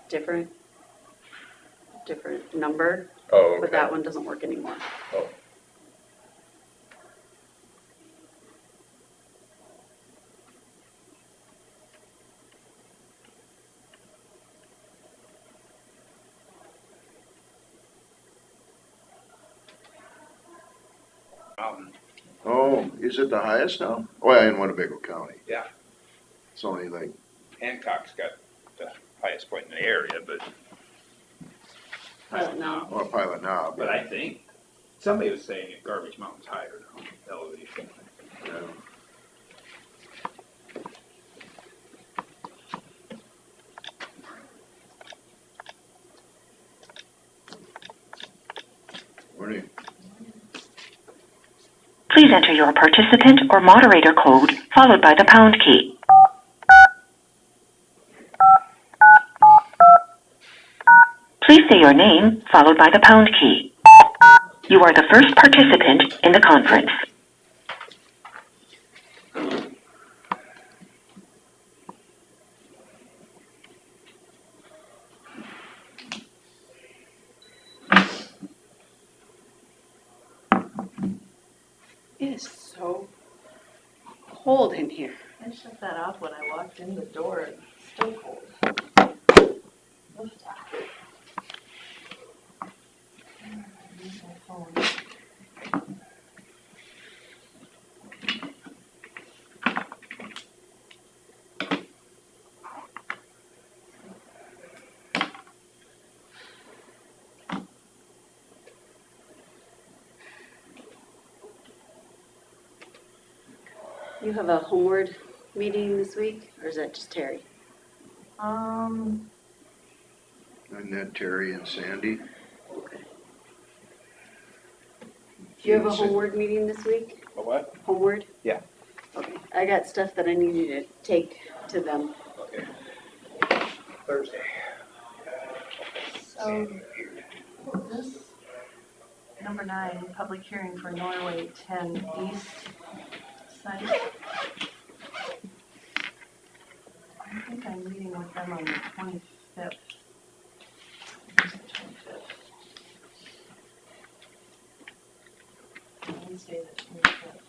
different number, Oh, okay. but that one doesn't work anymore. Oh. Oh, is it the highest now? Oh, yeah, in Winnebago County. Yeah. It's only like, Hancock's got the highest point in the area, but. Pilot Knob. well, Pilot Knob. But I think, somebody was saying that Garbage Mountain's higher now, elevation. Yeah. Morning. Please enter your participant or moderator code followed by the pound key. Please say your name followed by the pound key. You are the first participant in the conference. It is so cold in here. I shut that off when I walked in the door. It's still cold. Oof. Use my phone. You have a homeward meeting this week, or is that just Terry? And then Terry and Sandy. Okay. Do you have a homeward meeting this week? A what? Homeward? Yeah. Okay. I got stuff that I need you to take to them. Okay. Thursday. So, this, number 9, public hearing for Norway 10 East site. I think I'm meeting with them on the 25th. Wednesday the 25th.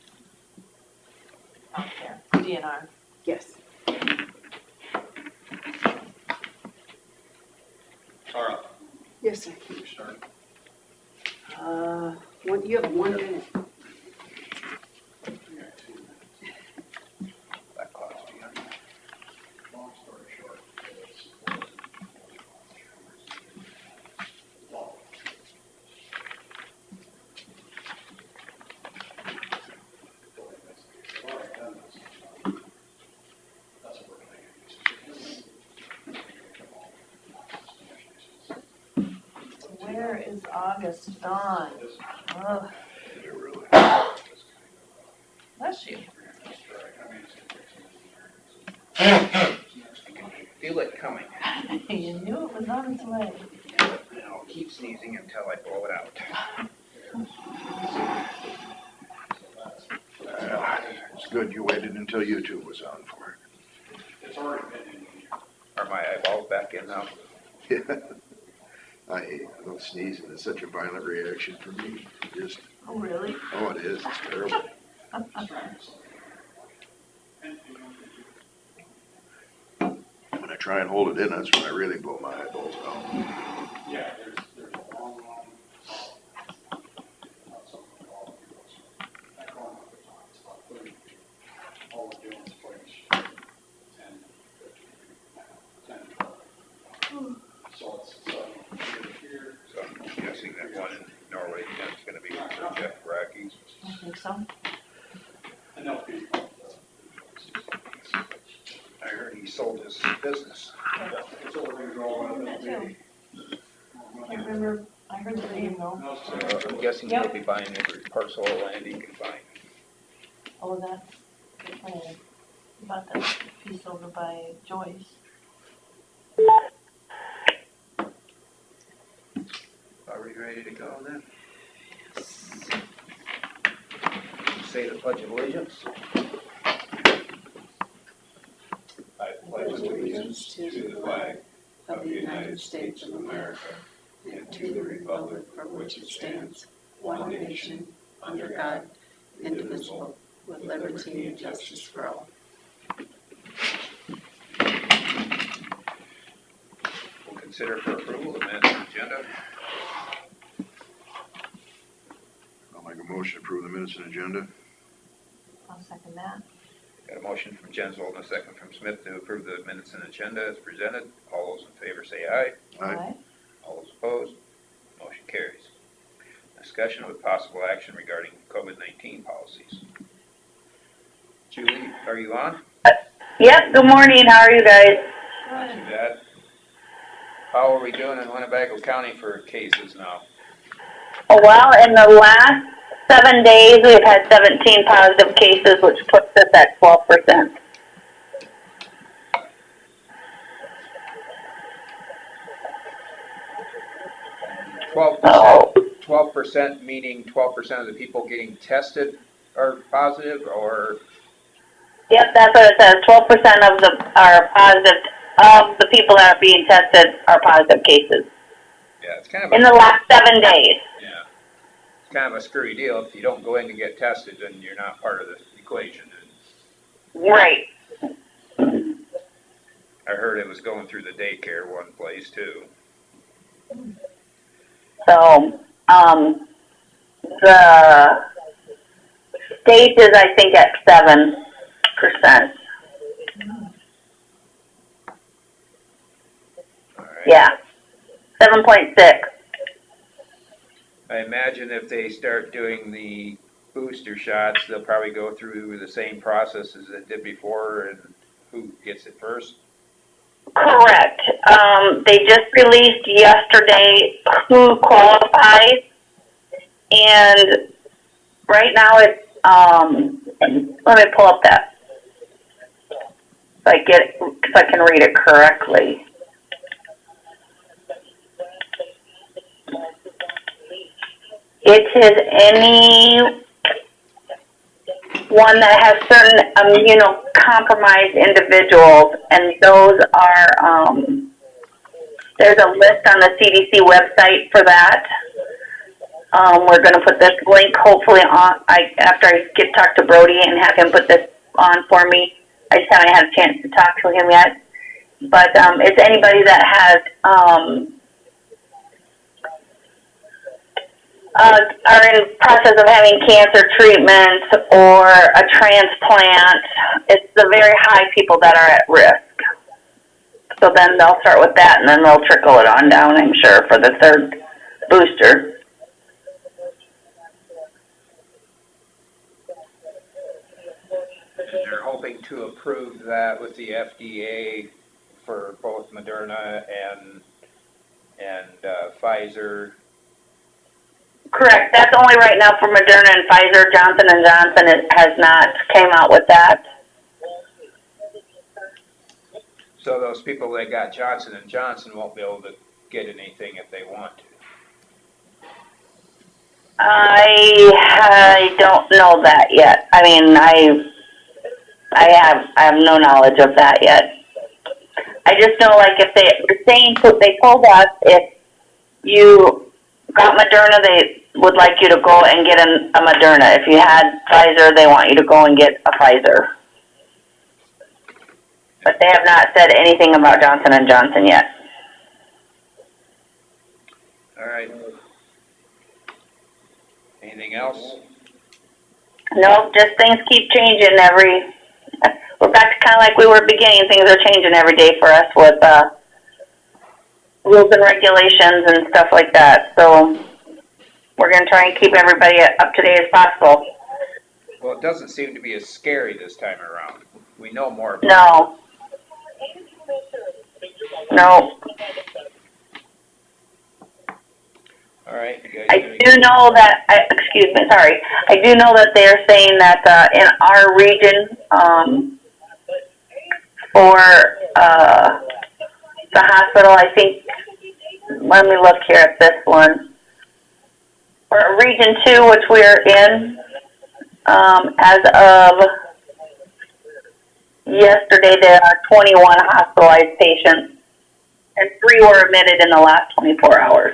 Out there, DNR. Yes. Tara, Yes, sir. can you start? You have 1 minute. That cost you. Long story short, it's that's what we're gonna use. Where is August gone? Ugh, bless you. Feel it coming. You knew it was on its way. I'll keep sneezing until I blow it out. It's good you waited until YouTube was on for it. It's already been in here. Are my eyeballs back in now? Yeah. I hate those sneezing. It's such a violent reaction for me. Just, Oh, really? oh, it is. It's terrible. When I try and hold it in, that's when I really blow my eyeballs out. Yeah, there's a long line. Not something all of you. That going up the top, it's about 30 feet. All we're doing is putting 10, 12. So it's here. So I'm guessing that one in Norway is gonna be for Jeff Bracky's. I think so. And they'll be. I heard he sold his business. It's all gonna go on. That too. Can't remember, I heard the name though. No, So I'm guessing he'll be buying every parcel of land he can find. Oh, that's the plan. About that piece over by Joyce. Are we ready to go then? Say the Pledge of Allegiance. I pledge allegiance to the flag of the United States of America and to the republic for which it stands, one nation, under God, indivisible, with liberty and justice for all. We'll consider for approval the minutes agenda. I'll make a motion to approve the minutes and agenda. I'll second that. Got a motion from Jensvold and a second from Smith to approve the minutes and agenda as presented. All those in favor say aye. Aye. All those opposed, motion carries. Discussion with possible action regarding COVID-19 policies. Julie, are you on? Yep, good morning, how are you guys? Not too bad. How are we doing in Winnebago County for cases now? Well, in the last 7 days, we've had 17 positive cases, which puts us at 12%. Oh, 12% meaning 12% of the people getting tested are positive, or? yep, that's what it says, 12% of the people that are being tested are positive cases Yeah, it's kind of in the last 7 days. yeah, it's kind of a screwy deal. If you don't go in to get tested, then you're not part of the equation. Right. I heard it was going through the daycare one place too. So, the state is, I think, at 7%. All right. Yeah, 7.6. I imagine if they start doing the booster shots, they'll probably go through the same process as they did before, and who gets it first. Correct. They just released yesterday who qualifies, and right now it's, let me pull up that, if I can read it correctly. It is anyone that has certain immunocompromised individuals, and those are, there's a list on the CDC website for that. We're going to put this link hopefully on, after I talk to Brody and have him put this on for me. I just haven't had a chance to talk to him yet. But it's anybody that has, are in process of having cancer treatment or a transplant. It's the very high people that are at risk. So then they'll start with that, and then they'll trickle it on down, I'm sure, for the third booster. And they're hoping to approve that with the FDA for both Moderna and Pfizer. Correct. That's only right now for Moderna and Pfizer. Johnson & Johnson has not came out with that. So those people that got Johnson & Johnson won't be able to get anything if they want to. I don't know that yet. I mean, I have no knowledge of that yet. I just know, like, if they told us if you got Moderna, they would like you to go and get a Moderna. If you had Pfizer, they want you to go and get a Pfizer. But they have not said anything about Johnson & Johnson yet. All right. Anything else? No, just things keep changing we're back to kind of like we were beginning. Things are changing every day for us with rules and regulations and stuff like that. So we're going to try and keep everybody up to date as possible. Well, it doesn't seem to be as scary this time around. We know more about No. No. All right, you guys. I do know that, I do know that they're saying that in our region, for the hospital, I think, let me look here at this one. For Region 2, which we're in, as of yesterday, there are 21 hospitalized patients. and 3 were admitted in the last 24 hours.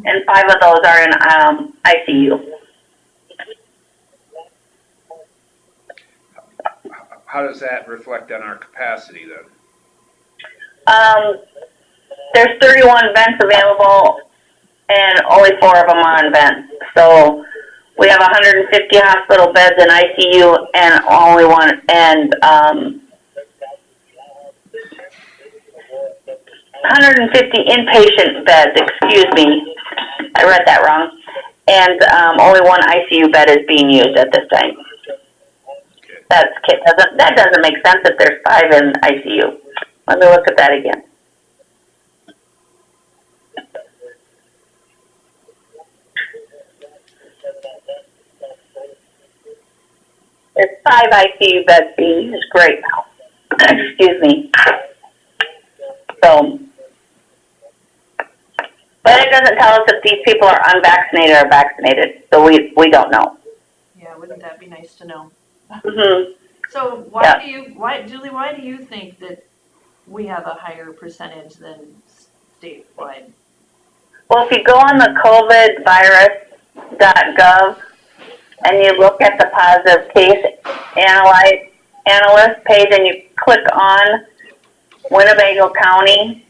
And 5 of those are in ICU. How does that reflect on our capacity then? There's 31 vents available, and only 4 of them are on vents. So we have 150 hospital beds in ICU, and only 150 inpatient beds. Excuse me, I read that wrong. And only 1 ICU bed is being used at this time. Okay. That doesn't make sense if there's 5 in ICU. Let me look at that again. There's 5 ICU beds being used. Great. Excuse me. So, but it doesn't tell us if these people are unvaccinated or vaccinated, so we don't know. Yeah, wouldn't that be nice to know? Mm-hmm. So Yeah. Julie, why do you think that we have a higher percentage than statewide? Well, if you go on the covidvirus.gov and you look at the positive case analyst page and you click on Winnebago County,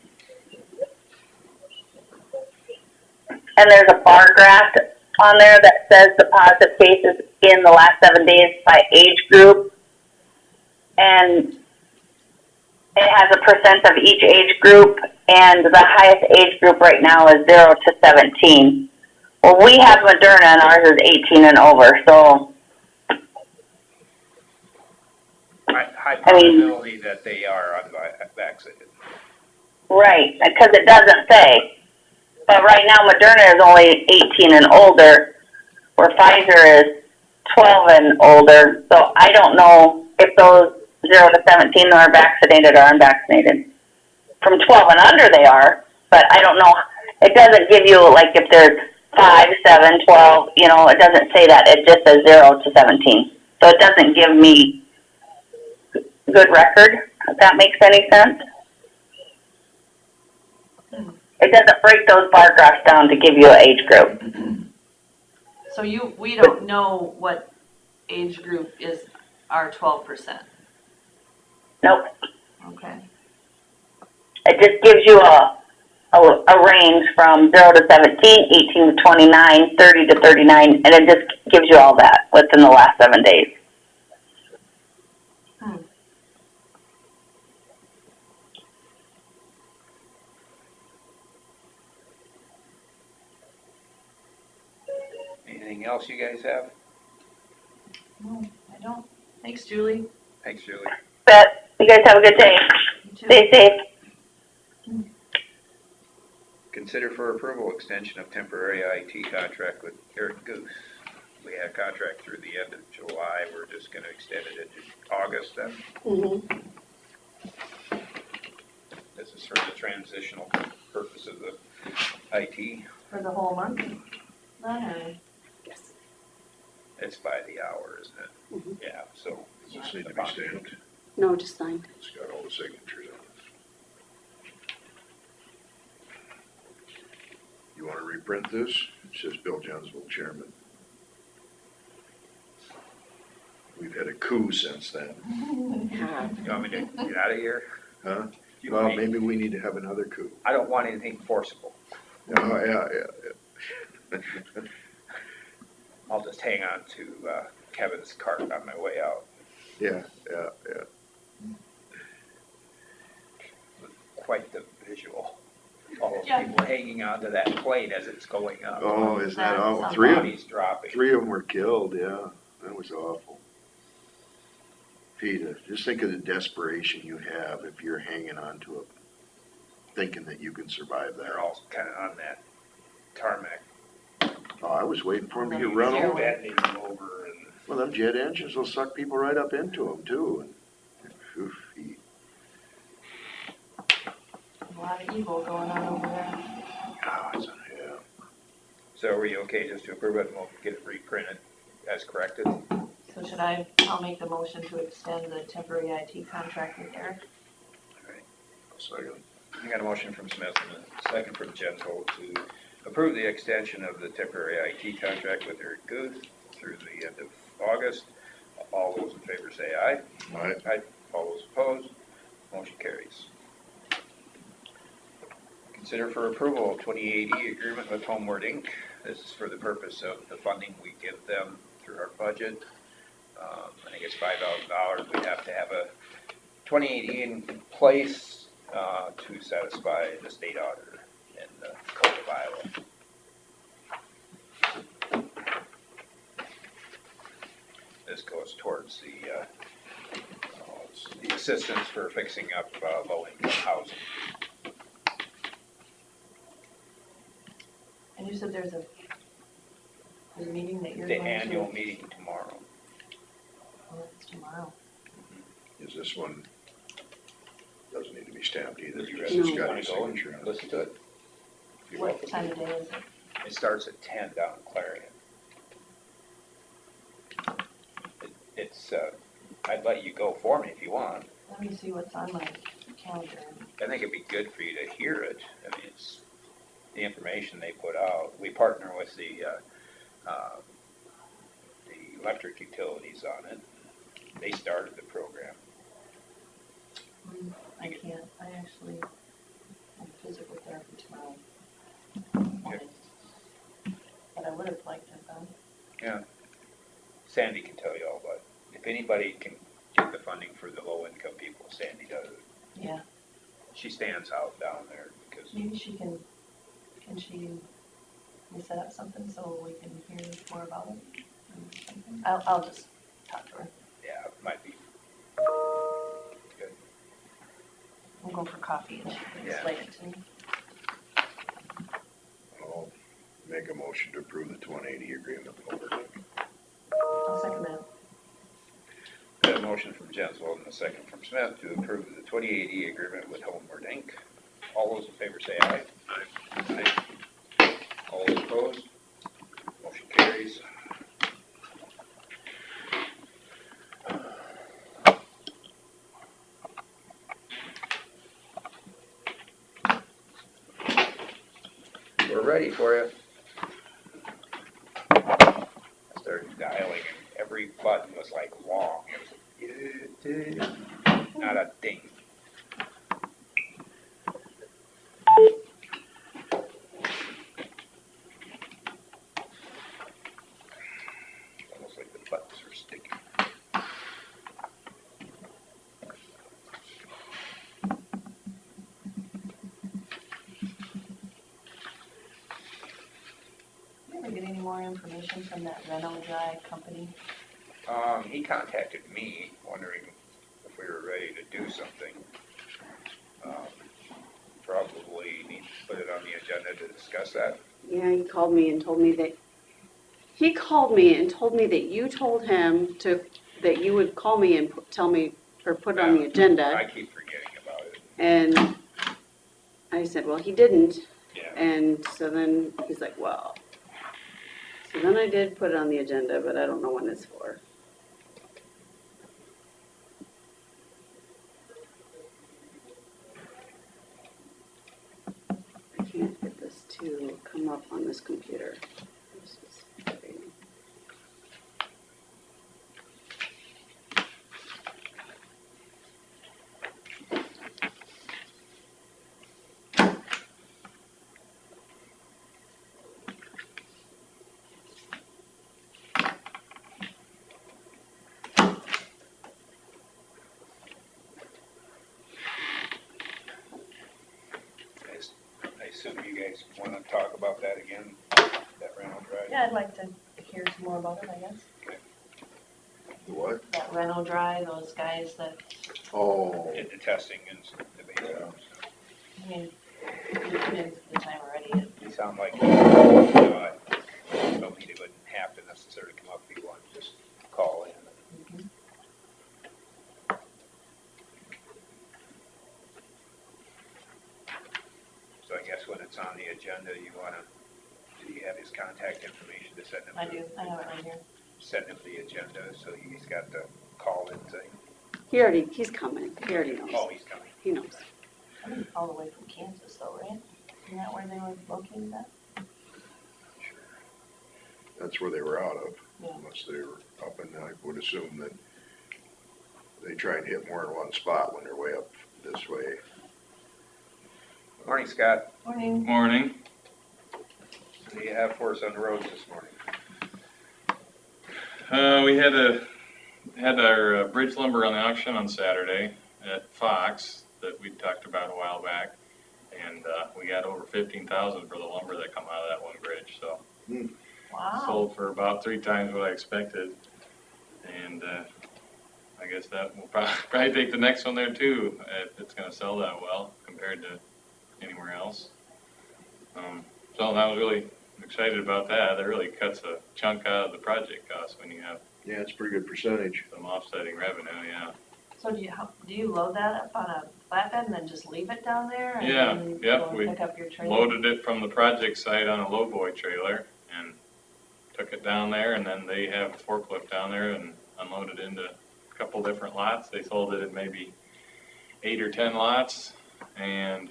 and there's a bar graph on there that says the positive cases in the last 7 days by age group, and it has a percent of each age group, and the highest age group right now is 0 to 17. Well, we have Moderna, and ours is 18 and over, so. High probability that they are unvaccinated. Right, because it doesn't say. But right now, Moderna is only 18 and older, where Pfizer is 12 and older. So I don't know if those 0 to 17 are vaccinated or unvaccinated. From 12 and under they are, but I don't know. It doesn't give you, like, if there's 5, 7, 12, you know, it doesn't say that. It just says 0 to 17. So it doesn't give me good record, if that makes any sense. It doesn't break those bar graphs down to give you an age group. So we don't know what age group is our 12%. Nope. Okay. It just gives you a range from 0 to 17, 18 to 29, 30 to 39, and it just gives you all that within the last 7 days. Anything else you guys have? No, I don't. Thanks, Julie. Thanks, Julie. But you guys have a good day. You too. Stay safe. Consider for approval extension of temporary IT contract with Eric Goose. We had a contract through the end of July. We're just going to extend it into August then. Mm-hmm. This is for the transitional purpose of the IT. For the whole month? Or? Yes. It's by the hour, isn't it? Mhm. Yeah, so. Does this need to be stamped? No, just signed. It's got all the signatures on it. You wanna reprint this? It says Bill Jensville, chairman. We've had a coup since then, Have. You want me to get out of here? huh? You Well, want me- maybe we need to have another coup. I don't want anything forcible. Yeah. I'll just hang on to Kevin's cart on my way out. Yeah. Quite the visual. All those Yeah. people hanging onto that plane as it's going up. Oh, is that all? That's Three of Bodies dropping. them were killed, yeah. That was awful. Peter, just think of the desperation you have if you're hanging on to it, thinking that you can survive that. They're all kind of on that tarmac. Oh, I was waiting for them to get Zero. run over. Bending over and Well, them jet engines will suck people right up into them too. And, oof, A lot of evil going on over there. yeah. so are we okay just to approve it and we'll get it reprinted as corrected? So I'll make the motion to extend the temporary IT contract with Eric. Second. I got a motion from Smith and a second from Gentle to approve the extension of the temporary IT contract with Eric Guth through the end of August. All those in favor say aye. Aye. Aye. All those opposed, motion carries. Consider for approval 2080 agreement with Homeward Inc. This is for the purpose of the funding we give them through our budget. I think it's $5,000. We have to have a 2080 in place to satisfy the state auditor in the code of Iowa. This goes towards the assistance for fixing up low-income housing. And you said there's a meeting that you're The going to? annual meeting tomorrow. Oh, it's tomorrow. Is this one, doesn't need to be stamped either, You because guys it's want got to your go and signature on it. listen to it? You're What welcome. time of day is it? It starts at 10 down in Clarion. It's, I'd let you go for me if you want. Let me see what's on my calendar. I think it'd be good for you to hear it. I mean, it's the information they put out. We partner with the electric utilities on it. They started the program. I can't, I actually have physical therapy tomorrow. morning. But I would have liked it though. Yeah. Sandy can tell you all about it. If anybody can get the funding for the low-income people, Sandy does it. Yeah, She stands out down there because, maybe she can we set up something so we can hear more about it? I'll just talk to her. yeah, it might be good. We'll go for coffee and she can Yeah. explain it to me. I'll make a motion to approve the 180 agreement with Homeward Inc. I'll second that. Got a motion from Jensvold and a second from Smith to approve the 2080 agreement with Homeward Inc. All those in favor say aye. Aye. All those opposed, motion carries. We're ready for you. I started dialing and every button was like long. It was not a ding. Almost like the buttons were sticky. You ever get any more information from that Reno Dry company? He contacted me wondering if we were ready to do something. Probably need to put it on the agenda to discuss that. Yeah, he called me and told me that you told him that you would call me and tell me, or put it on the agenda. I keep forgetting about it. And I said, well, he didn't. Yeah. And so then he's like, well. So then I did put it on the agenda, but I don't know when it's for. I can't get this to come up on this computer. This is frustrating. I assume you guys want to talk about that again, that Reynolds Drive? Yeah, I'd like to hear some more about it, I guess. The what? That Reno Dry, those guys that, Oh, Did the testing and debate. I mean, you've been in the time already. You sound like, you know, I don't mean it wouldn't have to necessarily come up if you want, just call in. So I guess when it's on the agenda, do you have his contact information to send him? I do, I have it right here. Send him the agenda, so he's got the call-in thing. He's coming. He already knows. Oh, he's coming. He knows. coming all the way from Kansas though, right? Isn't that where they were located at? That's where they were out of, Yeah. unless they were up, and I would assume that they try and hit more in one spot when they're way up this way. Morning, Scott. Morning. Morning. What do you have for us on the roads this morning? We had our bridge lumber on the auction on Saturday at Fox that we talked about a while back, and we got over 15,000 for the lumber that come out of that one bridge. So Wow. sold for about 3 times what I expected, and I guess that will probably take the next one there too if it's going to sell that well compared to anywhere else. So I was really excited about that. That really cuts a chunk out of the project cost when you have Yeah, it's a pretty good percentage. some offsetting revenue, yeah. So do you load that up on a flatbed and then just leave it down there? And Yeah, then yep, go and we pick up your trailer? Loaded it from the project site on a lowboy trailer and took it down there, and then they have a forklift down there and unloaded into a couple different lots. They sold it in maybe 8 or 10 lots, and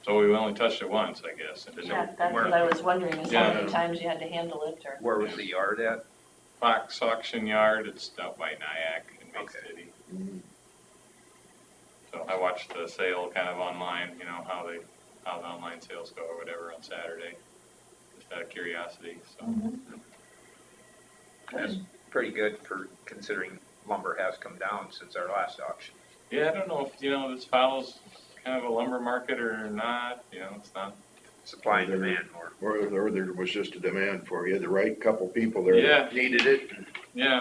so we only touched it once, I guess. It didn't- Yeah, that's what I was wondering, is how Yeah. many times you had to handle it or? Where was the yard at? Fox Auction Yard, it's out by Nyack in Bay Okay. City. So I watched the sale kind of online, you know, how the online sales go or whatever on Saturday, just out of curiosity, so. That's pretty good for considering lumber has come down since our last auction. Yeah, I don't know if, you know, this follows kind of a lumber market or not, you know, it's not. Supply and demand more. Or there was just a demand for it. You had the right couple people there Yeah. that needed it. Yeah.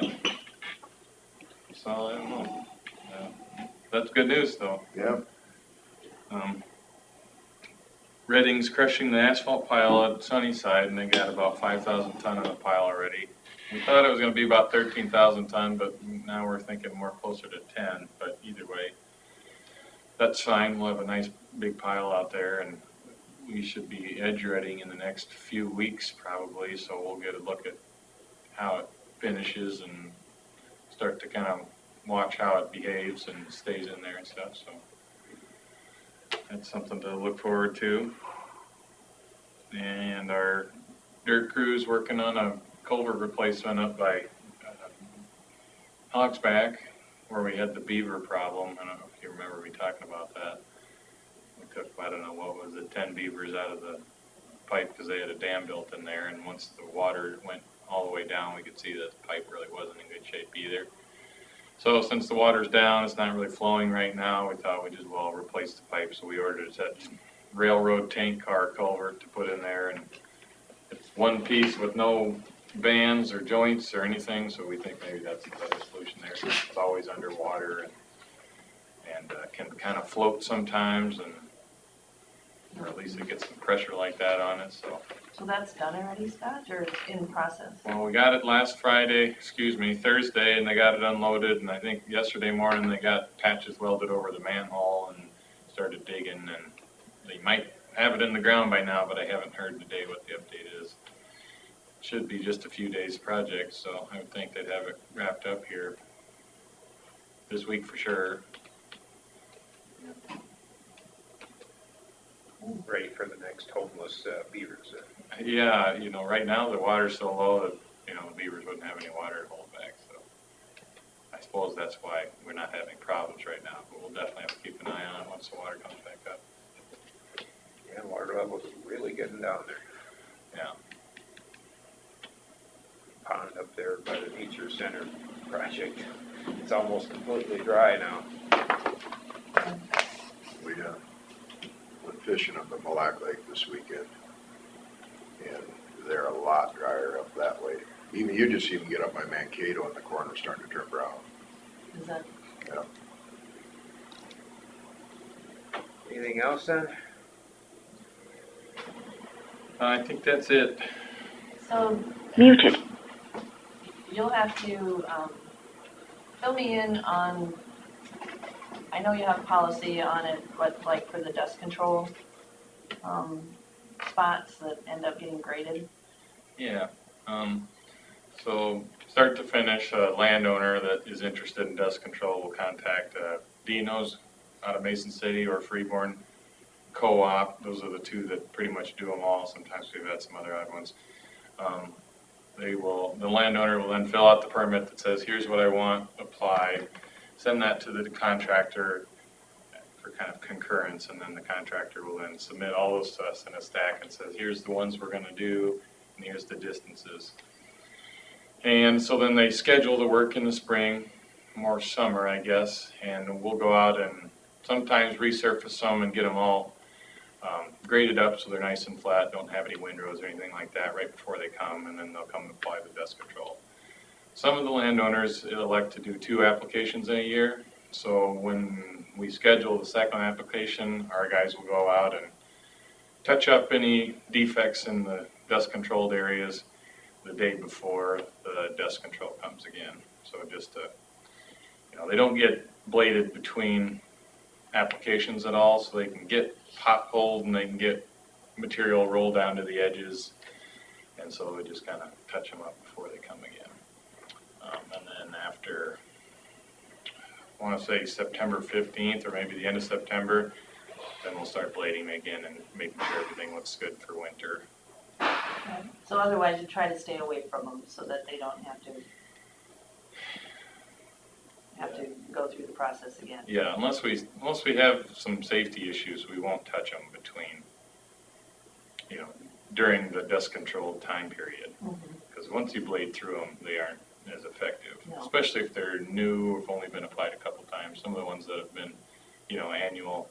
So I don't know. That's good news though. Yeah, Redding's crushing the asphalt pile at Sunnyside, and they got about 5,000 ton in the pile already. We thought it was gonna be about 13,000 ton, but now we're thinking more closer to 10, but either way, that's fine. We'll have a nice big pile out there, and we should be edge redding in the next few weeks probably, so we'll get a look at how it finishes and start to kind of watch how it behaves and stays in there and stuff, so that's something to look forward to. And our dirt crew's working on a culvert replacement up by Hogsback, where we had the beaver problem. I don't know if you remember me talking about that. We took, I don't know, what was it, 10 beavers out of the pipe because they had a dam built in there, and once the water went all the way down, we could see that the pipe really wasn't in good shape either. So since the water's down, it's not really flowing right now, we thought we'd just well replace the pipe, so we ordered that railroad tank car culvert to put in there, and it's one piece with no bands or joints or anything, so we think maybe that's the better solution there. It's always underwater and can kind of float sometimes, and or at least it gets some pressure like that on it, so. So that's done already, Scott, or it's in process? Well, we got it Thursday, and they got it unloaded, and I think yesterday morning they got patches welded over the manhole and started digging, and they might have it in the ground by now, but I haven't heard today what the update is. Should be just a few days project, so I would think they'd have it wrapped up here this week for sure. Ready for the next homeless beavers. Yeah, you know, right now the water's so low that, you know, the beavers wouldn't have any water to hold back, so. I suppose that's why we're not having problems right now, but we'll definitely have to keep an eye on it once the water comes back up. Yeah, water levels really getting down there. Yeah. Pond up there by the Nature Center project. It's almost completely dry now. we went fishing up at Mille Lacs Lake this weekend. And they're a lot drier up that way. Even, you just even get up by Mankato and the corner's starting to turn brown. Is that, Yeah. Anything else then? I think that's it. so Muted. you'll have to, fill me in on, I know you have a policy on it, but like for the dust control, spots that end up getting graded. Yeah, so start to finish, a landowner that is interested in dust control will contact Dino's out of Mason City or Freeborn Co-op. Those are the two that pretty much do them all. Sometimes we've had some other odd ones. The landowner will then fill out the permit that says, here's what I want, apply, send that to the contractor for kind of concurrence, and then the contractor will then submit all those to us in a stack and says, here's the ones we're gonna do, and here's the distances. And so then they schedule the work in the spring, more summer, I guess, and we'll go out and sometimes resurface some and get them all graded up so they're nice and flat, don't have any windrows or anything like that right before they come, and then they'll come and apply the dust control. Some of the landowners elect to do 2 applications in a year, so when we schedule the second application, our guys will go out and touch up any defects in the dust controlled areas the day before the dust control comes again. So just to, they don't get bladed between applications at all, so they can get potholed and they can get material rolled down to the edges, and so we just kind of touch them up before they come again. And then after, I want to say September 15th or maybe the end of September, then we'll start blading again and making sure everything looks good for winter. Okay. So otherwise you try to stay away from them so that they don't have to go through the process again. Yeah, unless we have some safety issues, we won't touch them between, during the dust controlled time period. Because once you blade through them, they aren't as effective, No. especially if they're new or have only been applied a couple times. Some of the ones that have been, annual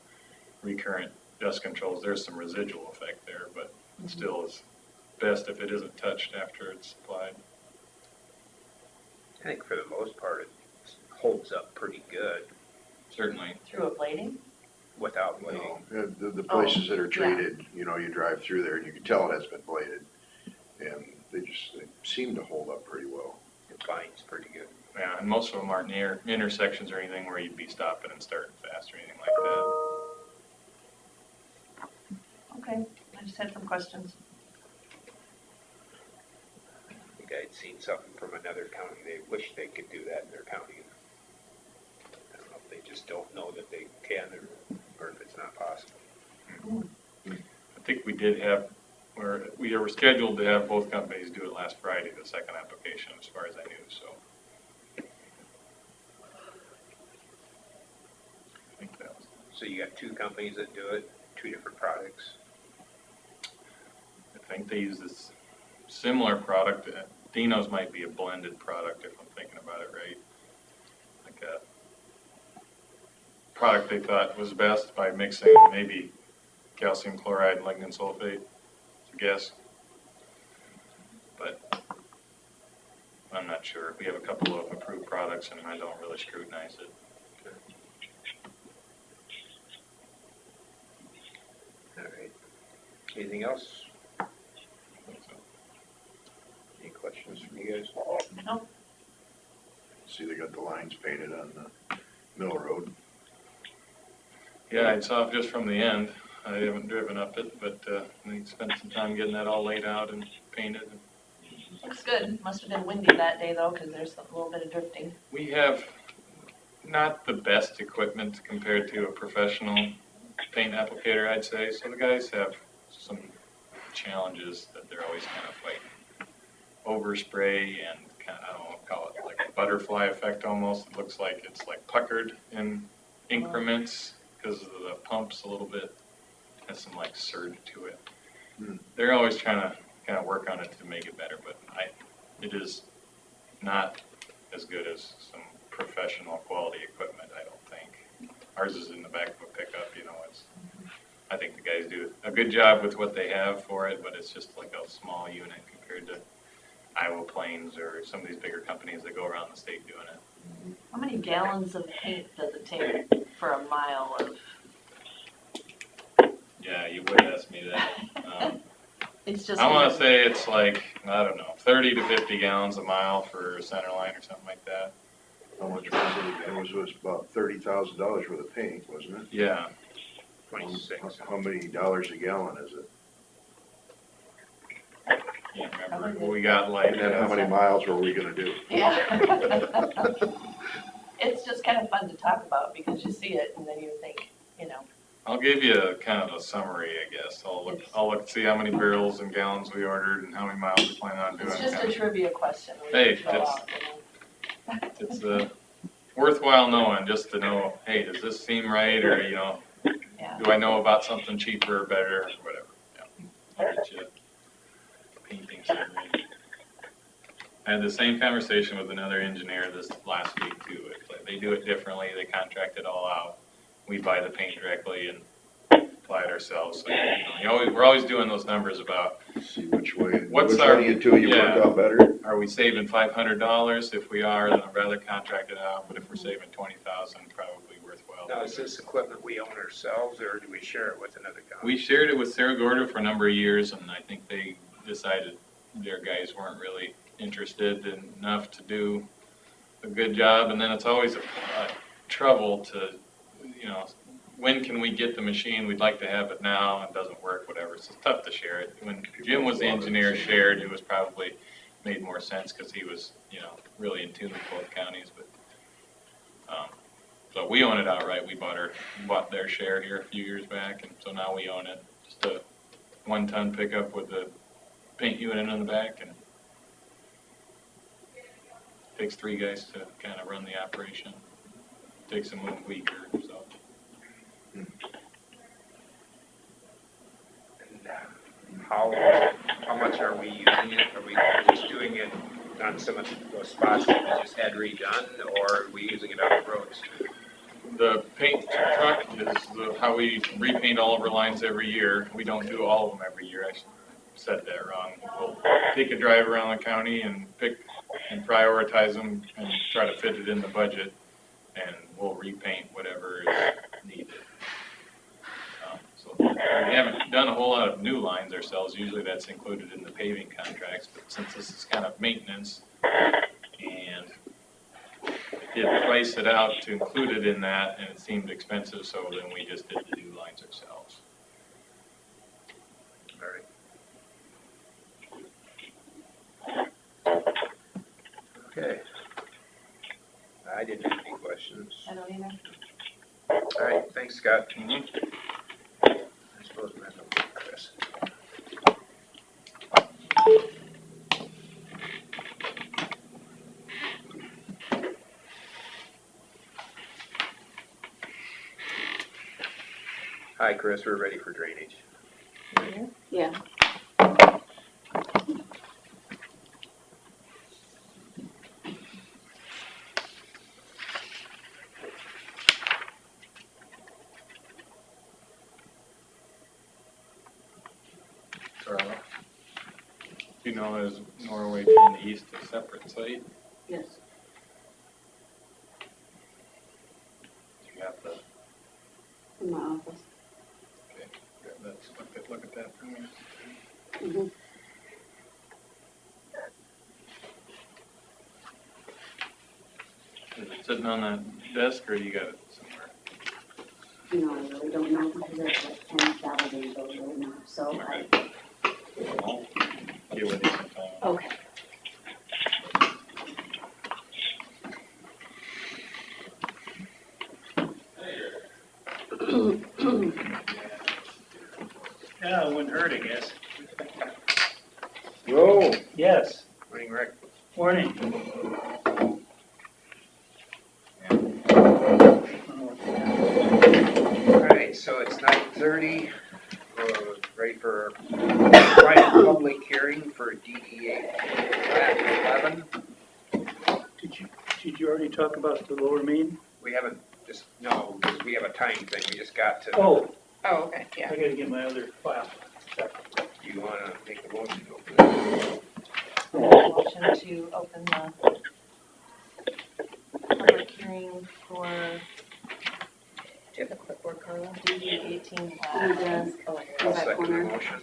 recurrent dust controls, there's some residual effect there, but still is best if it isn't touched after it's applied. I think for the most part, it holds up pretty good Certainly. Through a blading? without blading. The places that are treated, you drive through there and you can tell it has been bladed. And they seem to hold up pretty well. It binds pretty good. Yeah, and most of them aren't near intersections or anything where you'd be stopping and starting fast or anything like that. Okay, I just had some questions. I think I'd seen something from another county. They wish they could do that in their county. I don't know if they just don't know that they can or if it's not possible. I think we did have, we were scheduled to have both companies do it last Friday, the second application, as far as I knew, so. I think that was, So you got 2 companies that do it, 2 different products. I think they use this similar product. Dino's might be a blended product if I'm thinking about it right. Like a product they thought was best by mixing maybe calcium chloride and lignin sulfate, I guess. But I'm not sure. We have a couple of approved products and I don't really scrutinize it. All right. Anything else? Any questions from you guys? No? See, they got the lines painted on the Mill Road. Yeah, I saw it just from the end. I haven't driven up it, but we spent some time getting that all laid out and painted. Looks good. Must have been windy that day though, because there's a little bit of drifting. We have not the best equipment compared to a professional paint applicator, I'd say. So the guys have some challenges that they're always kind of fighting. Overspray and kind of, I don't know, call it like a butterfly effect almost. It looks like it's like puckered in increments because of the pumps a little bit. Has some like surge to it. They're always trying to kind of work on it to make it better, but it is not as good as some professional quality equipment, I don't think. Ours is in the back of a pickup, I think the guys do a good job with what they have for it, but it's just like a small unit compared to Iowa Plains or some of these bigger companies that go around the state doing it. How many gallons of paint does it take for a mile of? Yeah, you would ask me that. It's just. I want to say it's like, I don't know, 30 to 50 gallons a mile for a center line or something like that. How much was it? It was about $30,000 worth of paint, wasn't it? Yeah. 26. How many dollars a gallon is it? Can't remember. We got like, And then how many miles were we gonna do? Yeah. it's just kind of fun to talk about because you see it and then you think, you know, I'll give you a kind of a summary, I guess. I'll look, see how many barrels and gallons we ordered and how many miles we plan on doing. it's just a trivia question. we Hey, throw that's- out, you know. It's worthwhile knowing, just to know, hey, does this seem right, or, you know, Yeah. do I know about something cheaper or better, or whatever. Yeah. I'll get you a painting summary. I had the same conversation with another engineer this last week too. It's like they do it differently, they contract it all out. We buy the paint directly and apply it ourselves. So, we're always doing those numbers about, See which way, What's which our- one of you two you work yeah. out better? are we saving $500? If we are, then I'd rather contract it out, but if we're saving $20,000, probably worthwhile. Now, is this equipment we own ourselves, or do we share it with another company? We shared it with Sarah Gorda for a number of years, and I think they decided their guys weren't really interested enough to do a good job, and then it's always a trouble to, when can we get the machine? We'd like to have it now, and it doesn't work, whatever, so it's tough to share it. When Jim was the engineer shared, it was probably made more sense, because he was, really in tune with both counties, but, so we own it outright. We bought their share here a few years back, and so now we own it. Just a 1-ton pickup with the paint unit in the back, and takes 3 guys to kind of run the operation. Takes them a week or so. And, how much are we using it? Are we just doing it on some of those spots that we just had redone, or are we using it on the roads? The paint truck is how we repaint all of our lines every year. We don't do all of them every year. I said that wrong. We'll take a drive around the county and pick and prioritize them and try to fit it in the budget, and we'll repaint whatever is needed. So we haven't done a whole lot of new lines ourselves. Usually that's included in the paving contracts, but since this is kind of maintenance, and did price it out to include it in that, and it seemed expensive, so then we just did the new lines ourselves. All right. Okay. I didn't have any questions. I don't either. All right, thanks, Scott. Mhm. I suppose we have no Chris. Hi, Chris, we're ready for drainage. Yeah. Carla, you know, is Norway from the east a separate site? Yes. You got the, In my office. okay, let's look at that for a minute. Mhm. Is it sitting on that desk, or you got it somewhere? No, I really don't know because there's like 10,000 of those right now, so I, I'll get with you sometime. okay. Yeah, it wouldn't hurt, I guess. Whoa, Yes, Morning, Rick. morning. All right, so it's 9:30. We're ready for final public hearing for DEA Plat 11. Did you already talk about the Lower Main? We haven't, no, because we have a time thing, we just got to. Oh, Oh, okay, I yeah. gotta get my other file. Do you want to make the motion to open it? Motion to open the public hearing for, do you have the clipboard, Carla? DD 18 plat. Yes. Oh, I'll that second the corner. motion.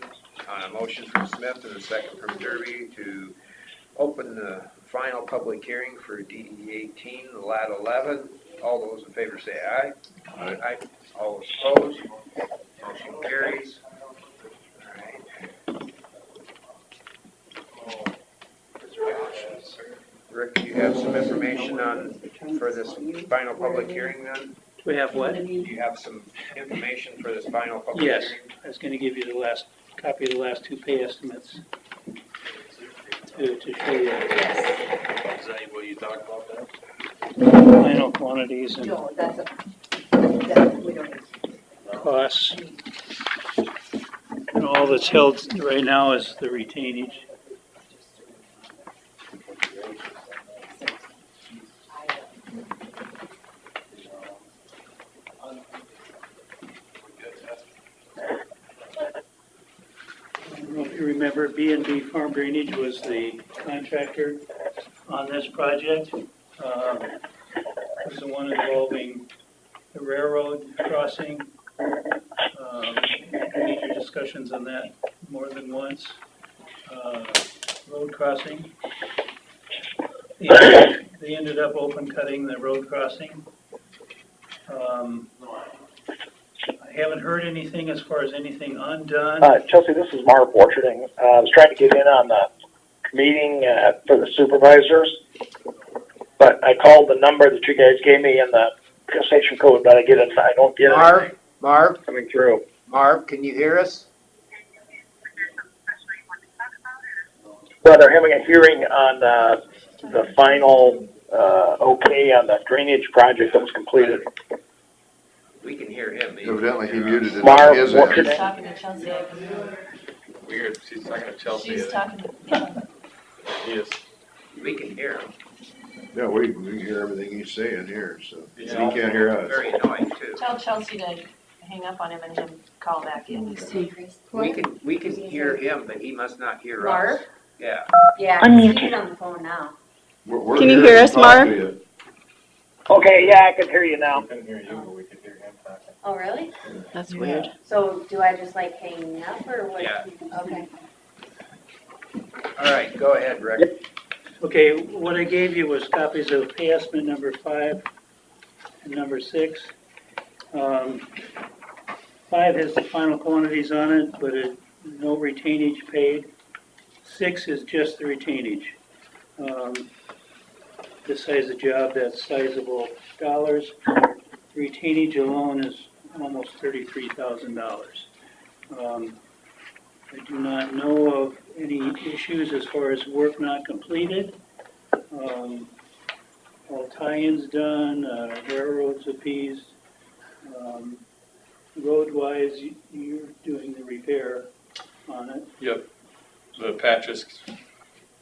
A motion from Smith and a second from Derby to open the final public hearing for DD 18, Lat 11. All those in favor say aye. Aye. All those opposed, motion carries. All right. Rick, you have some information on for this final public hearing then? We have what? Do you have some information for this final public hearing? Yes, I was gonna give you the last, copy of the last two pay estimates to show you Is that what you talked about there? final quantities and No, that's we don't need. costs. And all that's held right now is the retainage. I don't know if you remember, B&B Farm Drainage was the contractor on this project. It was the one involving the railroad crossing. Major discussions on that more than once. Road crossing. They ended up open cutting the road crossing. I haven't heard anything as far as anything undone. Chelsea, this is Marv Orcharding. I was trying to get in on the meeting for the supervisors, but I called the number that you guys gave me in the station code, but I don't get it Marv, coming through. Marv, can you hear us? Well, they're having a hearing on the final okay on the drainage project that was completed. We can hear him. Evidently, he muted it on Marv, his what end. She's talking to Chelsea. Weird, she's talking to Chelsea. She's talking to, Yes. We can hear him. Yeah, we can hear everything he's saying here, so he Yeah. can't hear us. Very annoying too. tell Chelsea to hang up on him and him call back in. We can hear him, but he must not hear us. Marv? Yeah. Yeah, Unmuted. he's on the phone now. We're Can you here hear to us, talk Marv? to you. Okay, yeah, I can hear you now. We couldn't hear you, but we could hear him talking. Oh, really? That's weird. So do I just like hang up or what? Yeah. Okay. All right, go ahead, Rick. Okay, what I gave you was copies of pay estimate number 5 and number 6. 5 has the final quantities on it, but no retainage paid. 6 is just the retainage. This size of job, that's sizable dollars. Retainage alone is almost $33,000. I do not know of any issues as far as work not completed. All tie-ins done, railroads appeased. Road-wise, you're doing the repair on it. Yep, the patches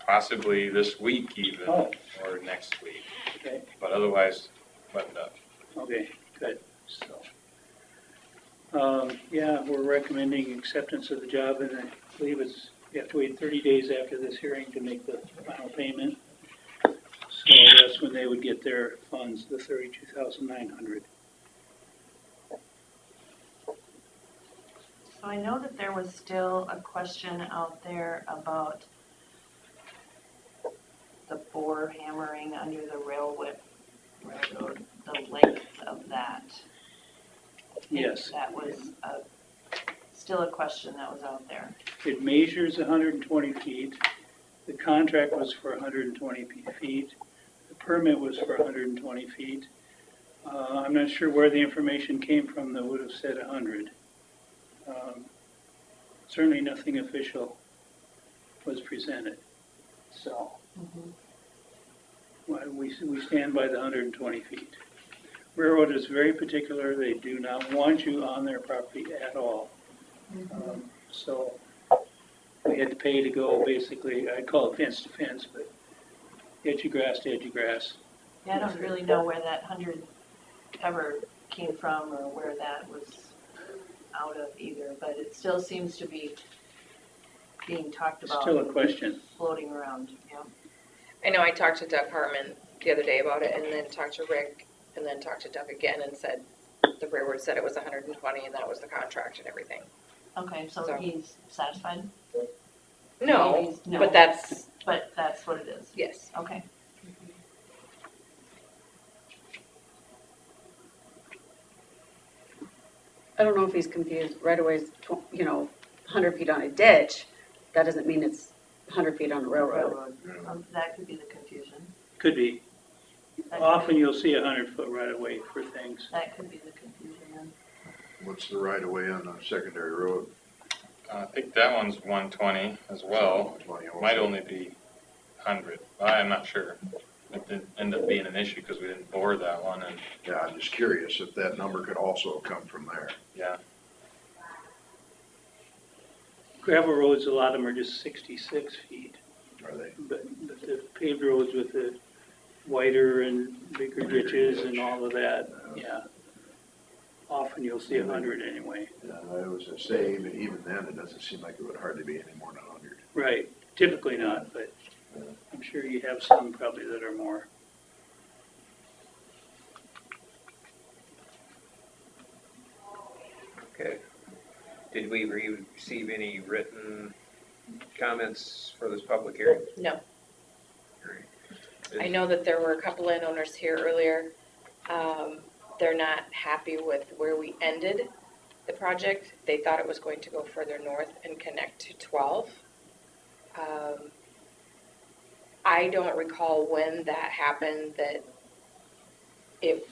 possibly this week even, Oh. or next week, Okay, but otherwise buttoned up. okay, good, so. Yeah, we're recommending acceptance of the job, and I believe you have to wait 30 days after this hearing to make the final payment. So that's when they would get their funds, the $32,900. So I know that there was still a question out there about the bore hammering under the railroad, the length of that. Yes. That was still a question that was out there. It measures 120 feet. The contract was for 120 feet. The permit was for 120 feet. I'm not sure where the information came from that would have said 100. Certainly nothing official was presented. So we stand by the 120 feet. Railroad is very particular. They do not want you on their property at all. So we had to pay to go basically, I'd call it fence to fence, but edge of grass to edge of grass. Yeah, I don't really know where that 100 ever came from or where that was out of either, but it still seems to be being talked about. Still a question. Floating around, yeah. I know I talked to Doug Harmon the other day about it, and then talked to Rick, and then talked to Doug again and said, the railroad said it was 120 and that was the contract and everything. Okay, so So- he's satisfied? No, No. but that's, But that's what it is? yes. Okay. I don't know if he's confused. Right away is, 100 feet on a ditch. That doesn't mean it's 100 feet on a railroad. That could be the confusion. Could be. Often you'll see 100-foot right-of-way for things. That could be the confusion then. What's the right of way on a secondary road? I think that one's 120 as well. 20 also. Might only be 100. I'm not sure. It didn't end up being an issue because we didn't bore that one, and Yeah, I'm just curious if that number could also have come from there. yeah. Gravel roads, a lot of them are just 66 feet, Are they? but the paved roads with the wider and bigger ditches and all of that, yeah. Often you'll see 100 anyway. Yeah, I was gonna say, even then, it doesn't seem like it would hardly be any more than 100. Right, typically not, but I'm sure you have some probably that are more. Okay. Did we receive any written comments for this public hearing? No. I know that there were a couple landowners here earlier. They're not happy with where we ended the project. They thought it was going to go further north and connect to 12. I don't recall when that happened, that it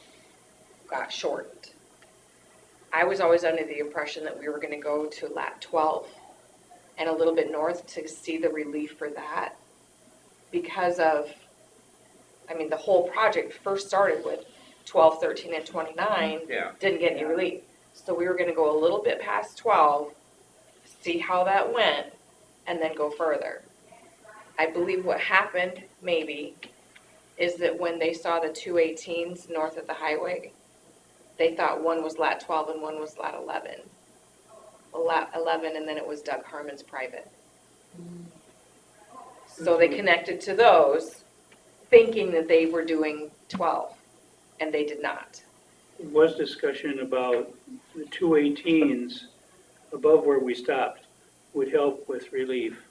got shortened. I was always under the impression that we were gonna go to lat 12 and a little bit north to see the relief for that. Because of, I mean, the whole project first started with 12, 13, and 29, Yeah. didn't get any relief. So we were gonna go a little bit past 12, see how that went, and then go further. I believe what happened, maybe, is that when they saw the 218s north of the highway, they thought one was lat 12 and one was lat 11. Lat 11, and then it was Doug Harmon's private. So they connected to those, thinking that they were doing 12, and they did not. There was discussion about the 218s above where we stopped would help with relief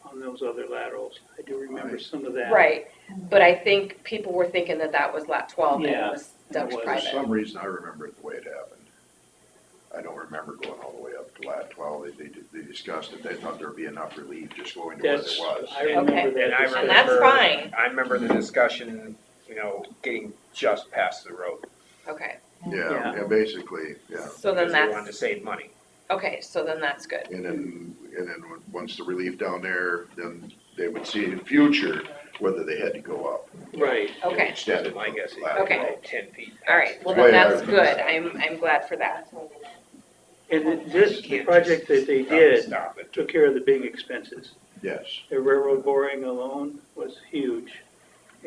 on those other laterals. I do remember some of that. Right, but I think people were thinking that that was lat 12 and it Yeah, was it Doug's was. For private. some reason, I remember it the way it happened. I don't remember going all the way up to lat 12. They discussed it. They thought there'd be enough relief just going to where That's, it was. I remember Okay. that. And I discussion. And that's remember- fine, I remember the discussion, getting just past the road. okay. Yeah, yeah, basically, yeah. So then Because they wanted to that's, save money. okay, so then that's good. And then once the relief down there, then they would see in future whether they had to go up. Right. Okay, Extend it. My guess is Okay. about 10 feet. all right, well Way then out that's of good, it. I'm glad for that. And this, You the can't project just that they did Stop it. took care of the big expenses. Yes, The railroad boring alone was huge.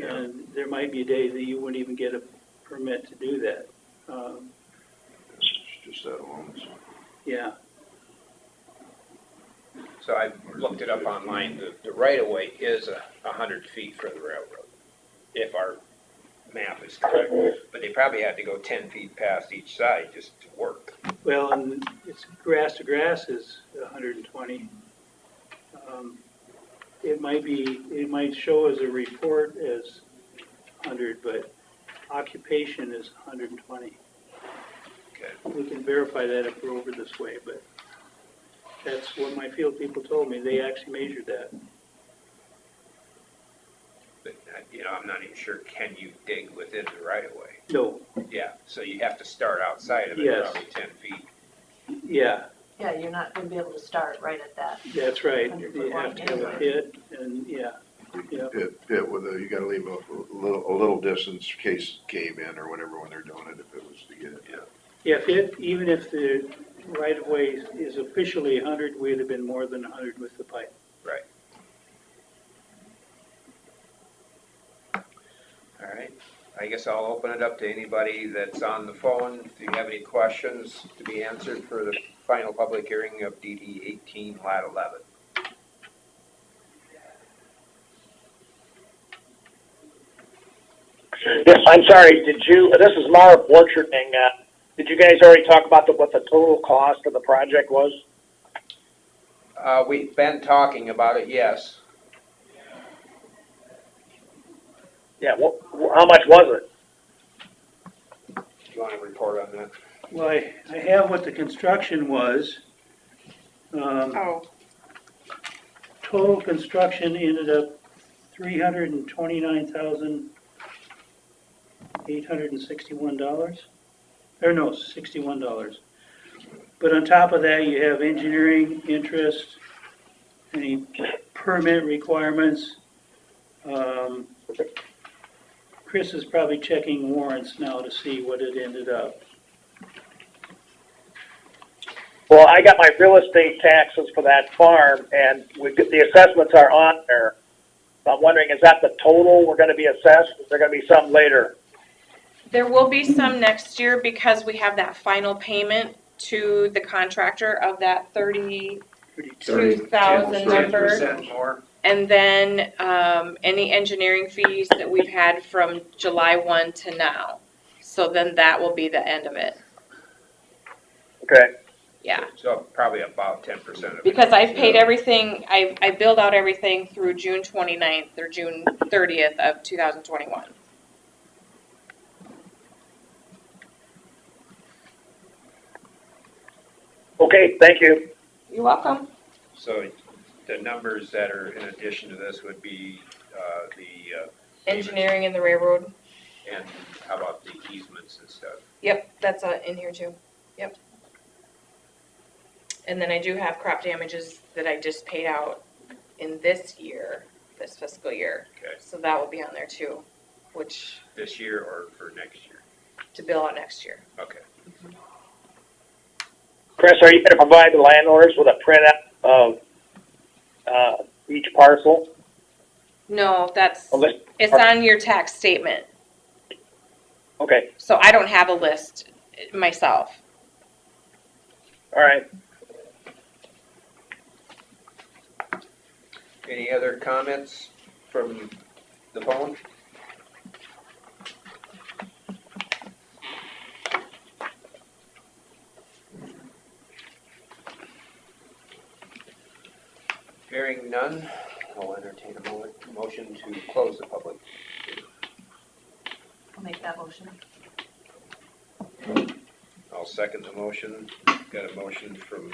And there might be a day that you wouldn't even get a permit to do that. it's just that alone. So. Yeah, So I looked it up online, the right-of-way is 100 feet for the railroad, if our map is correct. But they probably had to go 10 feet past each side just to work. well, and it's grass to grass is 120. It might show as a report as 100, but occupation is 120. Okay. We can verify that if we're over this way, but that's what my field people told me. They actually measured that. But, I'm not even sure, can you dig within the right-of-way? No, Yeah, so you have to start outside of it, Yes. probably 10 feet. yeah, Yeah, you're not gonna be able to start right at that. that's right. 100-foot You have to have a line. pit and, yeah. Yeah. Pit with you gotta leave a little distance in case it came in or whatever when they're doing it, if it was to get it. Yeah, even if the right of way is officially 100, we'd have been more than 100 with the pipe. Right. All right, I guess I'll open it up to anybody that's on the phone. If you have any questions to be answered for the final public hearing of DD 18, Lat 11. Yes, I'm sorry, this is Mark Orcharding, did you guys already talk about what the total cost of the project was? We've been talking about it, yes. Yeah, how much was it? Do you want to report on that? Well, I have what the construction was. Oh, Total construction ended up $329,000 $861, or no, $61. But on top of that, you have engineering, interest, any permit requirements. Chris is probably checking warrants now to see what it ended up. Well, I got my real estate taxes for that farm, and the assessments are on there. So I'm wondering, is that the total we're gonna be assessed? Is there gonna be some later? There will be some next year because we have that final payment to the contractor of that 32,000 number. 10% more. And then, any engineering fees that we've had from July 1 to now. So then that will be the end of it, Okay, yeah. So probably about 10% of it. Because I've paid everything, I billed out everything through June 29th or June 30th of 2021. okay, thank you. You're welcome. So the numbers that are in addition to this would be the, Engineering in the railroad, and how about the easements and stuff? yep, that's in here too, yep. And then I do have crop damages that I just paid out in this year, this fiscal year. Okay. So that will be on there too, which, This year or for next year? to bill out next year. Okay. Chris, are you gonna provide the landowners with a printout of each parcel? No, that's, Well, this- it's on your tax statement. Okay, So I don't have a list myself. all right. Any other comments from the phone? Hearing none, I'll entertain a motion to close the public. I'll make that motion. I'll second the motion. Got a motion from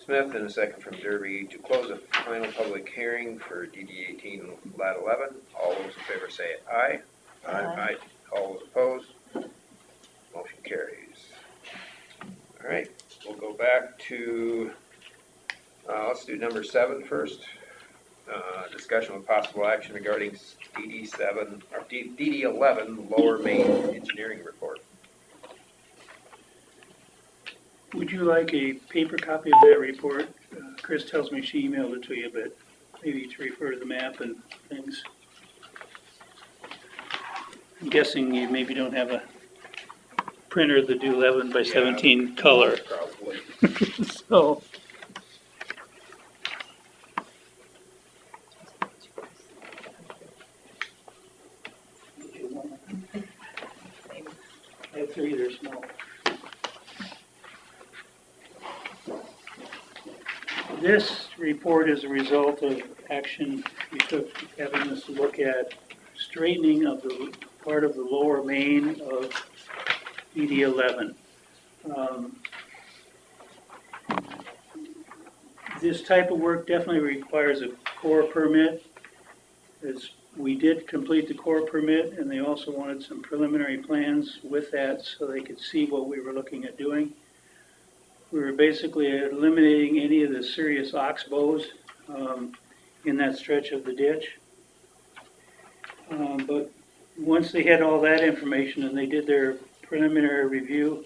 Smith and a second from Derby to close the final public hearing for DD 18 Lat 11. All those in favor say aye. Aye. All those opposed? Motion carries. All right, we'll go back to, let's do number 7 first. Discussion with possible action regarding DD 7, or DD 11 Lower Main Engineering Report. Would you like a paper copy of that report? Chris tells me she emailed it to you, but maybe to refer to the map and things. I'm guessing you maybe don't have a printer that do 11 by 17 color. Probably. So, I have 3, they're small. This report is a result of action we took having us look at straightening of the part of the lower main of DD 11. This type of work definitely requires a core permit. As we did complete the core permit, and they also wanted some preliminary plans with that so they could see what we were looking at doing. We were basically eliminating any of the serious oxbows in that stretch of the ditch. But once they had all that information and they did their preliminary review,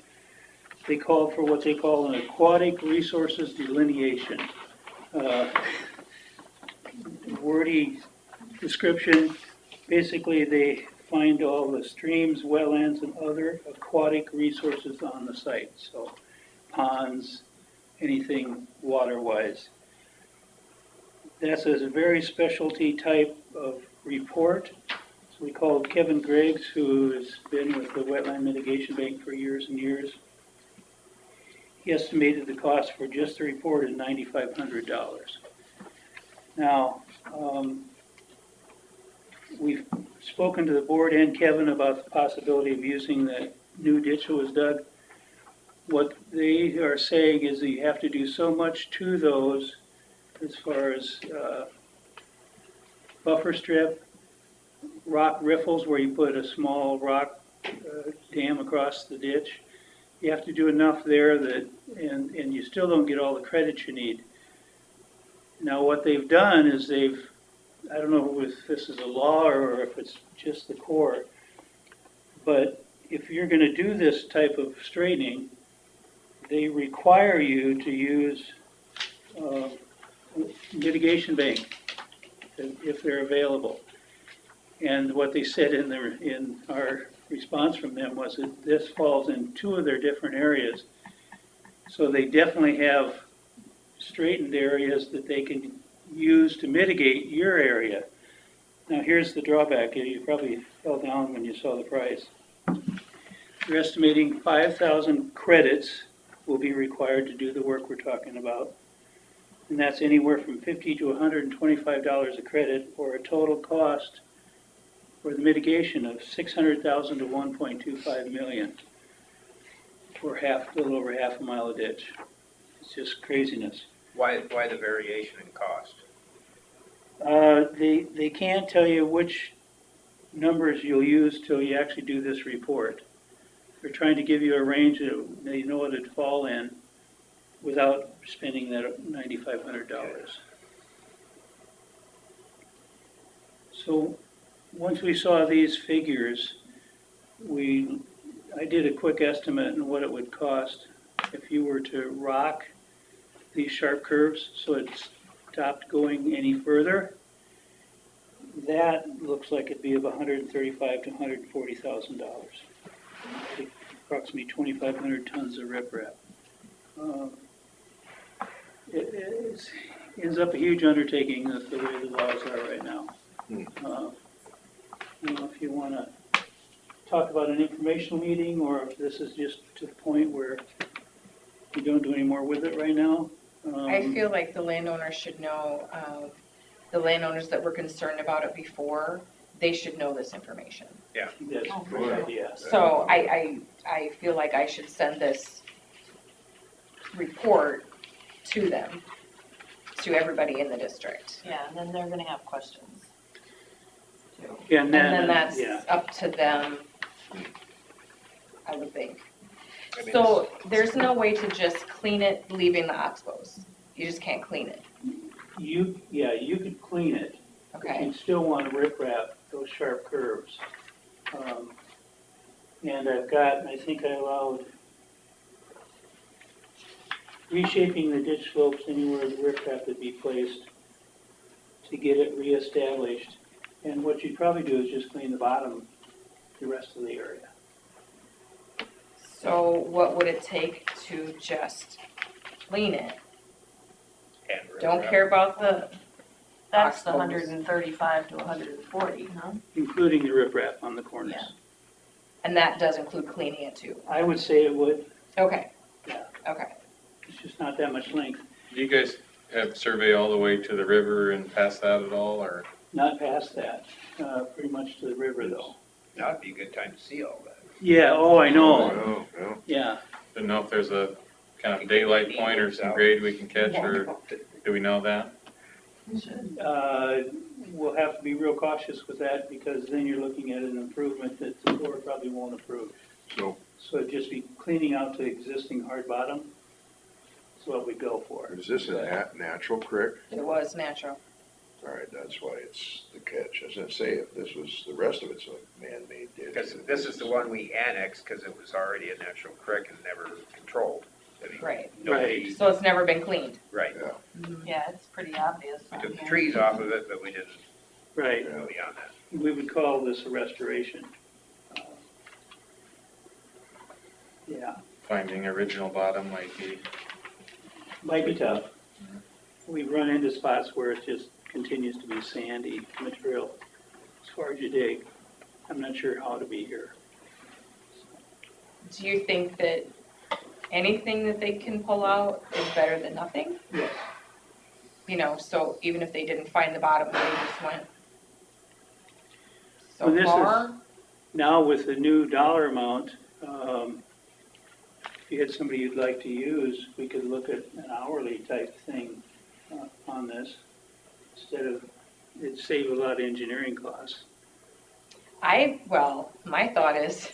they called for what they call an aquatic resources delineation. Wordy description. Basically, they find all the streams, wetlands, and other aquatic resources on the site. So ponds, anything water-wise. That's a very specialty type of report. So we called Kevin Griggs, who has been with the Wetland Mitigation Bank for years and years. He estimated the cost for just the report at $9,500. Now, we've spoken to the board and Kevin about the possibility of using the new ditch that was dug. What they are saying is that you have to do so much to those as far as buffer strip, rock riffles where you put a small rock dam across the ditch. You have to do enough there that, and you still don't get all the credit you need. Now, what they've done is I don't know if this is a law or if it's just the Corps, but if you're gonna do this type of straightening, they require you to use mitigation bank if they're available. And what they said in our response from them was that this falls in 2 of their different areas. So they definitely have straightened areas that they can use to mitigate your area. Now, here's the drawback. You probably fell down when you saw the price. We're estimating 5,000 credits will be required to do the work we're talking about. And that's anywhere from $50 to $125 a credit, or a total cost for the mitigation of $600,000 to $1.25 million for a little over half a mile of ditch. It's just craziness. Why the variation in cost? They can't tell you which numbers you'll use till you actually do this report. They're trying to give you a range that they know what it'd fall in without spending that $9,500. So once we saw these figures, I did a quick estimate on what it would cost if you were to rock these sharp curves so it stopped going any further. That looks like it'd be of $135,000 to $140,000. Approximately 2,500 tons of riprap. It ends up a huge undertaking the way the laws are right now. I don't know if you want to talk about an informational meeting or if this is just to the point where you don't do any more with it right now. I feel like the landowners should know, the landowners that were concerned about it before, they should know this information. That's a great idea. So I feel like I should send this report to them, to everybody in the district. Yeah, and then they're gonna have questions too. Yeah, And then that's yeah. up to them, I would think. I mean, So there's no way to just clean it, leaving the oxbows? You just can't clean it, You could clean it. okay? You still want to riprap those sharp curves. And I think I allowed reshaping the ditch slopes anywhere the riprap would be placed to get it reestablished. And what you'd probably do is just clean the bottom, the rest of the area. So what would it take to just clean it? And Don't riprap. care about the, That's the Oxbows. 135 to 140, huh? Including the riprap on the corners. Yeah. and that does include cleaning it too? I would say it would. Okay. Yeah. Okay. It's just not that much length. Do you guys have survey all the way to the river and past that at all, or? Not past that, pretty much to the river though. Now would be a good time to see all that. Yeah, oh, I know. Oh, yeah. Yeah. Didn't know if there's a kind of daylight point or some grade we can catch, or do we know that? We'll have to be real cautious with that because then you're looking at an improvement that the Corps probably won't approve. So So it'd just be cleaning out the existing hard bottom. That's what we go for. is this a natural creek? It was natural. All right, that's why it's the catch. I was gonna say, if this was, the rest of it's a man-made ditch. Because this is the one we annexed because it was already a natural creek and never controlled. I mean, Right. nobody- So it's never been cleaned. Right. Yeah, Yeah, it's pretty obvious. We on took the here. trees off of it, but we didn't Right. go beyond that. We would call this a restoration. Yeah, Finding original bottom might be tough. We run into spots where it just continues to be sandy material as far as you dig. I'm not sure how to be here. Do you think that anything that they can pull out is better than nothing? Yes. You know, so even if they didn't find the bottom, they just went so Well, this is- far? Now with the new dollar amount, if you had somebody you'd like to use, we could look at an hourly type thing on this. Instead of, it'd save a lot of engineering costs. My thought is,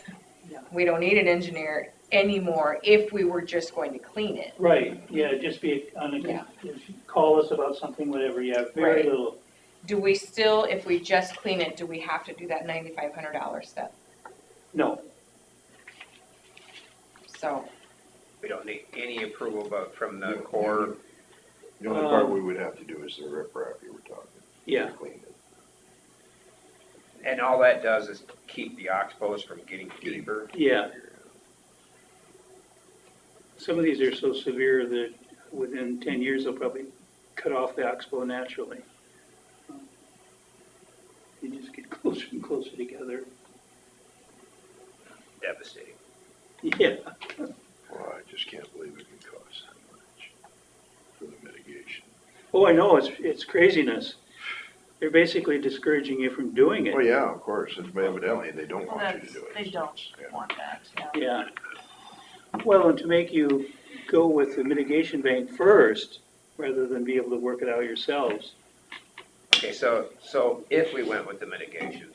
Yeah. we don't need an engineer anymore if we were just going to clean it. Right, yeah, just be Yeah. if you call us about something, whatever, you have very Right. little. Do we still, if we just clean it, do we have to do that $9,500 step? No, So, We don't need any approval from the Corps. The only part we would have to do is the riprap you were talking. yeah, Clean it. And all that does is keep the oxbows from getting deeper. yeah. Some of these are so severe that within 10 years, they'll probably cut off the oxbow naturally. You just get closer and closer together. Devastating. Yeah, Well, I just can't believe it can cost that much for the mitigation. oh, I know, it's craziness. They're basically discouraging you from doing Well, it. yeah, of course, it's evidently they don't Well, want you to that's, do it. they don't Yeah. want that, yeah. Yeah. Well, and to make you go with the mitigation bank first, rather than be able to work it out yourselves. Okay, so if we went with the mitigation,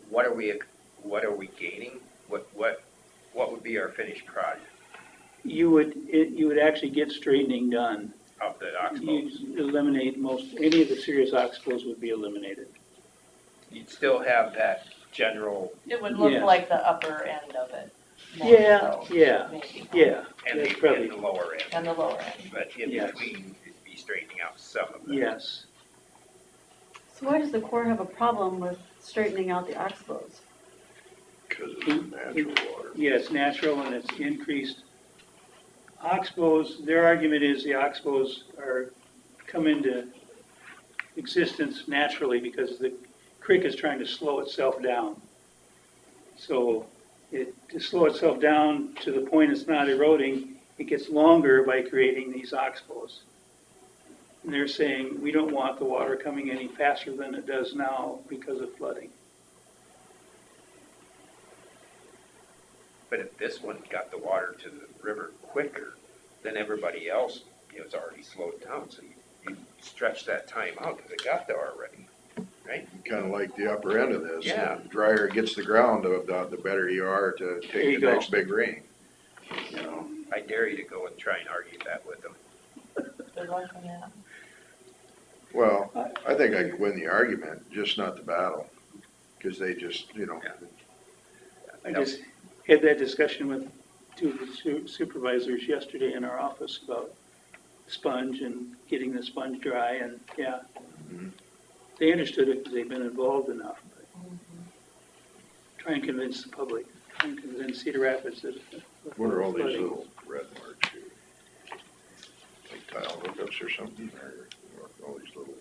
what are we gaining? What would be our finished product You would actually get straightening done. of the oxbows? You'd eliminate any of the serious oxbows would be eliminated. You'd still have that general It would look Yeah. like the upper end of it. more Yeah, so, yeah, maybe, yeah, and that's the probably, lower end, and the lower end. but in Yes. between, it'd be straightening out some of that. yes. So why does the Corps have a problem with straightening out the oxbows? Because it's natural water. Yeah, it's natural and it's increased. Oxbows, their argument is the oxbows come into existence naturally because the creek is trying to slow itself down. So to slow itself down to the point it's not eroding, it gets longer by creating these oxbows. And they're saying, we don't want the water coming any faster than it does now because of flooding. But if this one got the water to the river quicker than everybody else, it's already slowed down, so you stretch that time out because it got there already, right? Kind of like the upper end of this. Yeah. The drier it gets the ground, the better you are to There take you the go. next big rain. You know, I dare you to go and try and argue that with them. Good luck on that. Well, I think I could win the argument, just not the battle, because they just, I just had that discussion with two of the supervisors yesterday in our office about sponge and getting the sponge dry, and yeah, Mhm. they understood it because they've been involved enough. But try and convince the public, try and convince Cedar Rapids that. What are all these flooding- little red marks here? Like tile hookups or something, or all these little,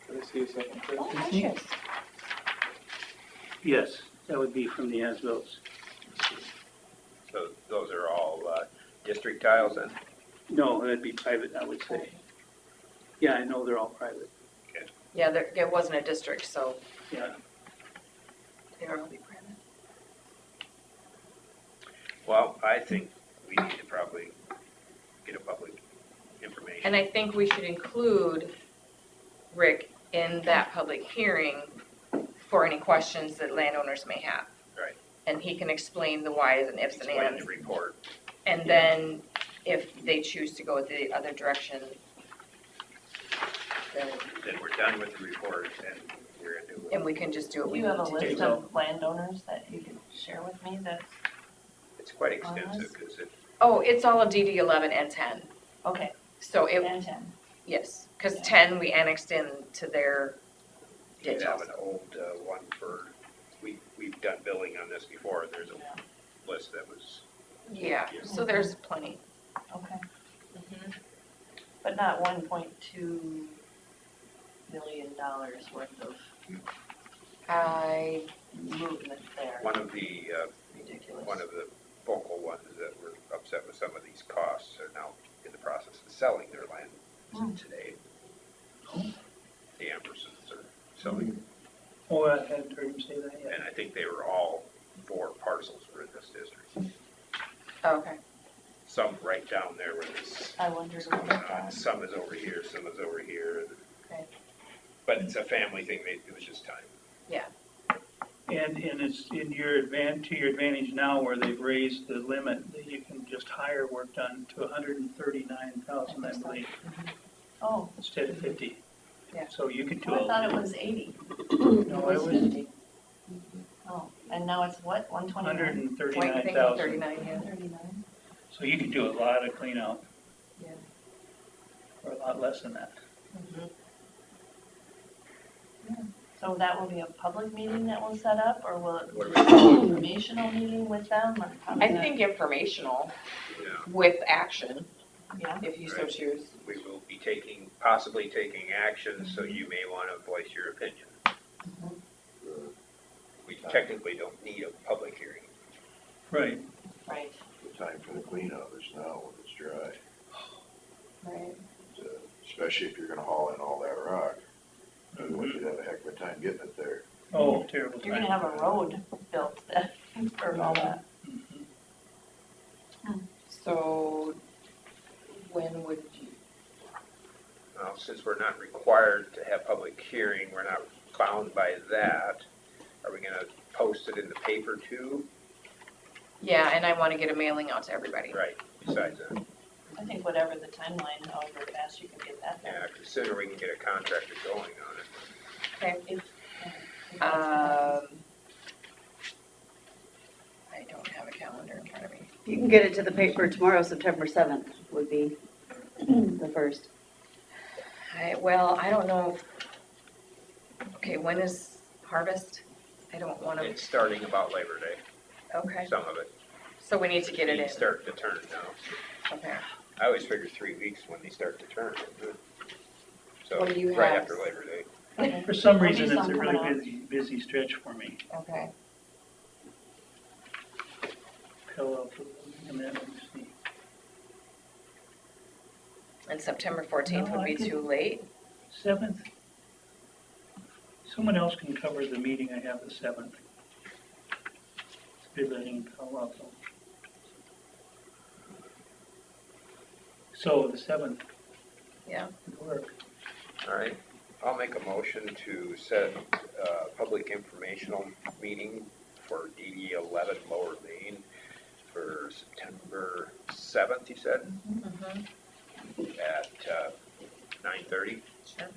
Can I see a second? Oh, precious. Yes, that would be from the as-bills. So those are all district tiles then? No, that'd be private, I would say. Yeah, I know they're all private, yeah, it wasn't a district, so yeah. they are all be private. Well, I think we need to probably get a public information. And I think we should include Rick in that public hearing for any questions that landowners may have. Right. And he can explain the whys and ifs and Explain ands. the report. And then if they choose to go the other direction, then, Then we're done with the report and we're gonna do and it. we can just do what Do we you need have a to list do. of landowners that you could share with me that, It's quite extensive because Oh, it's all of DD 11 and 10. okay, So it, and 10. yes, because 10 we annexed in to their you ditch have also. an old one for, we've done billing on this before. There's a list that was, Yeah, so there's plenty. Okay, Mhm. but not $1.2 million worth of I, movement there. one of the Ridiculous. one of the vocal ones that were upset with some of these costs are now in the process of selling their land today. The Ambersons are selling, Oh, I hadn't heard him say that yet. and I think they were all 4 parcels were in this district. okay. Some right down there where this, I wondered about that. some is over here, some is over here. Okay. But it's a family thing, it was just time. Yeah. And it's in your to your advantage now where they've raised the limit that you can just hire work done to 139,000, I believe, Oh, instead of 50. Yeah. So you could do I a, thought it was 80. no, it was 50? Oh, and now it's what, 129? 139,000. 39, yeah. 39? So you could do a lot of clean out. Yeah. For a lot less than that. So that will be a public meeting that we'll set up, or will it What be do we an informational meeting with them, or how does I that- think informational Yeah. with action, Yeah, if you so Right. choose. We will be possibly taking action, so you may want to voice your opinion. We technically don't need a public hearing. Right. right, The time for the cleanout is now when it's dry, right. especially if you're gonna haul in all that rock. Otherwise, you'd have a heck of a time getting it there. Oh, terrible time. You're gonna have a road built for all that. So when would you, Well, since we're not required to have public hearing, we're not bound by that. Are we gonna post it in the paper too? yeah, and I want to get a mailing out to everybody. Right, besides that. I think whatever the timeline, however fast you can get that done. Yeah, the sooner we can get a contractor going on it. Okay. If that's gonna I don't have a calendar in front of me. You can get it to the paper tomorrow, September 7th would be the first. Well, I don't know. Okay, when is harvest? I don't want to, It's starting about Labor Day, okay, some of it. so we need to get it in. It's starting to turn now. Okay. I always figure 3 weeks when they start to turn. So, What do you right have? after Labor Day. Okay. For some There'll be reason, it's a some coming really busy stretch for me. Okay. Parallel to the minute, let me see. And September 14th No, would I be could- too late? 7th. Someone else can cover the meeting I have the 7th. It's billeting in Palo Alto. So the 7th Yeah. would work. All right, I'll make a motion to set a public informational meeting for DD 11 Lower Main for September 7th, you said, Mm-hmm. at 9:30. Sure.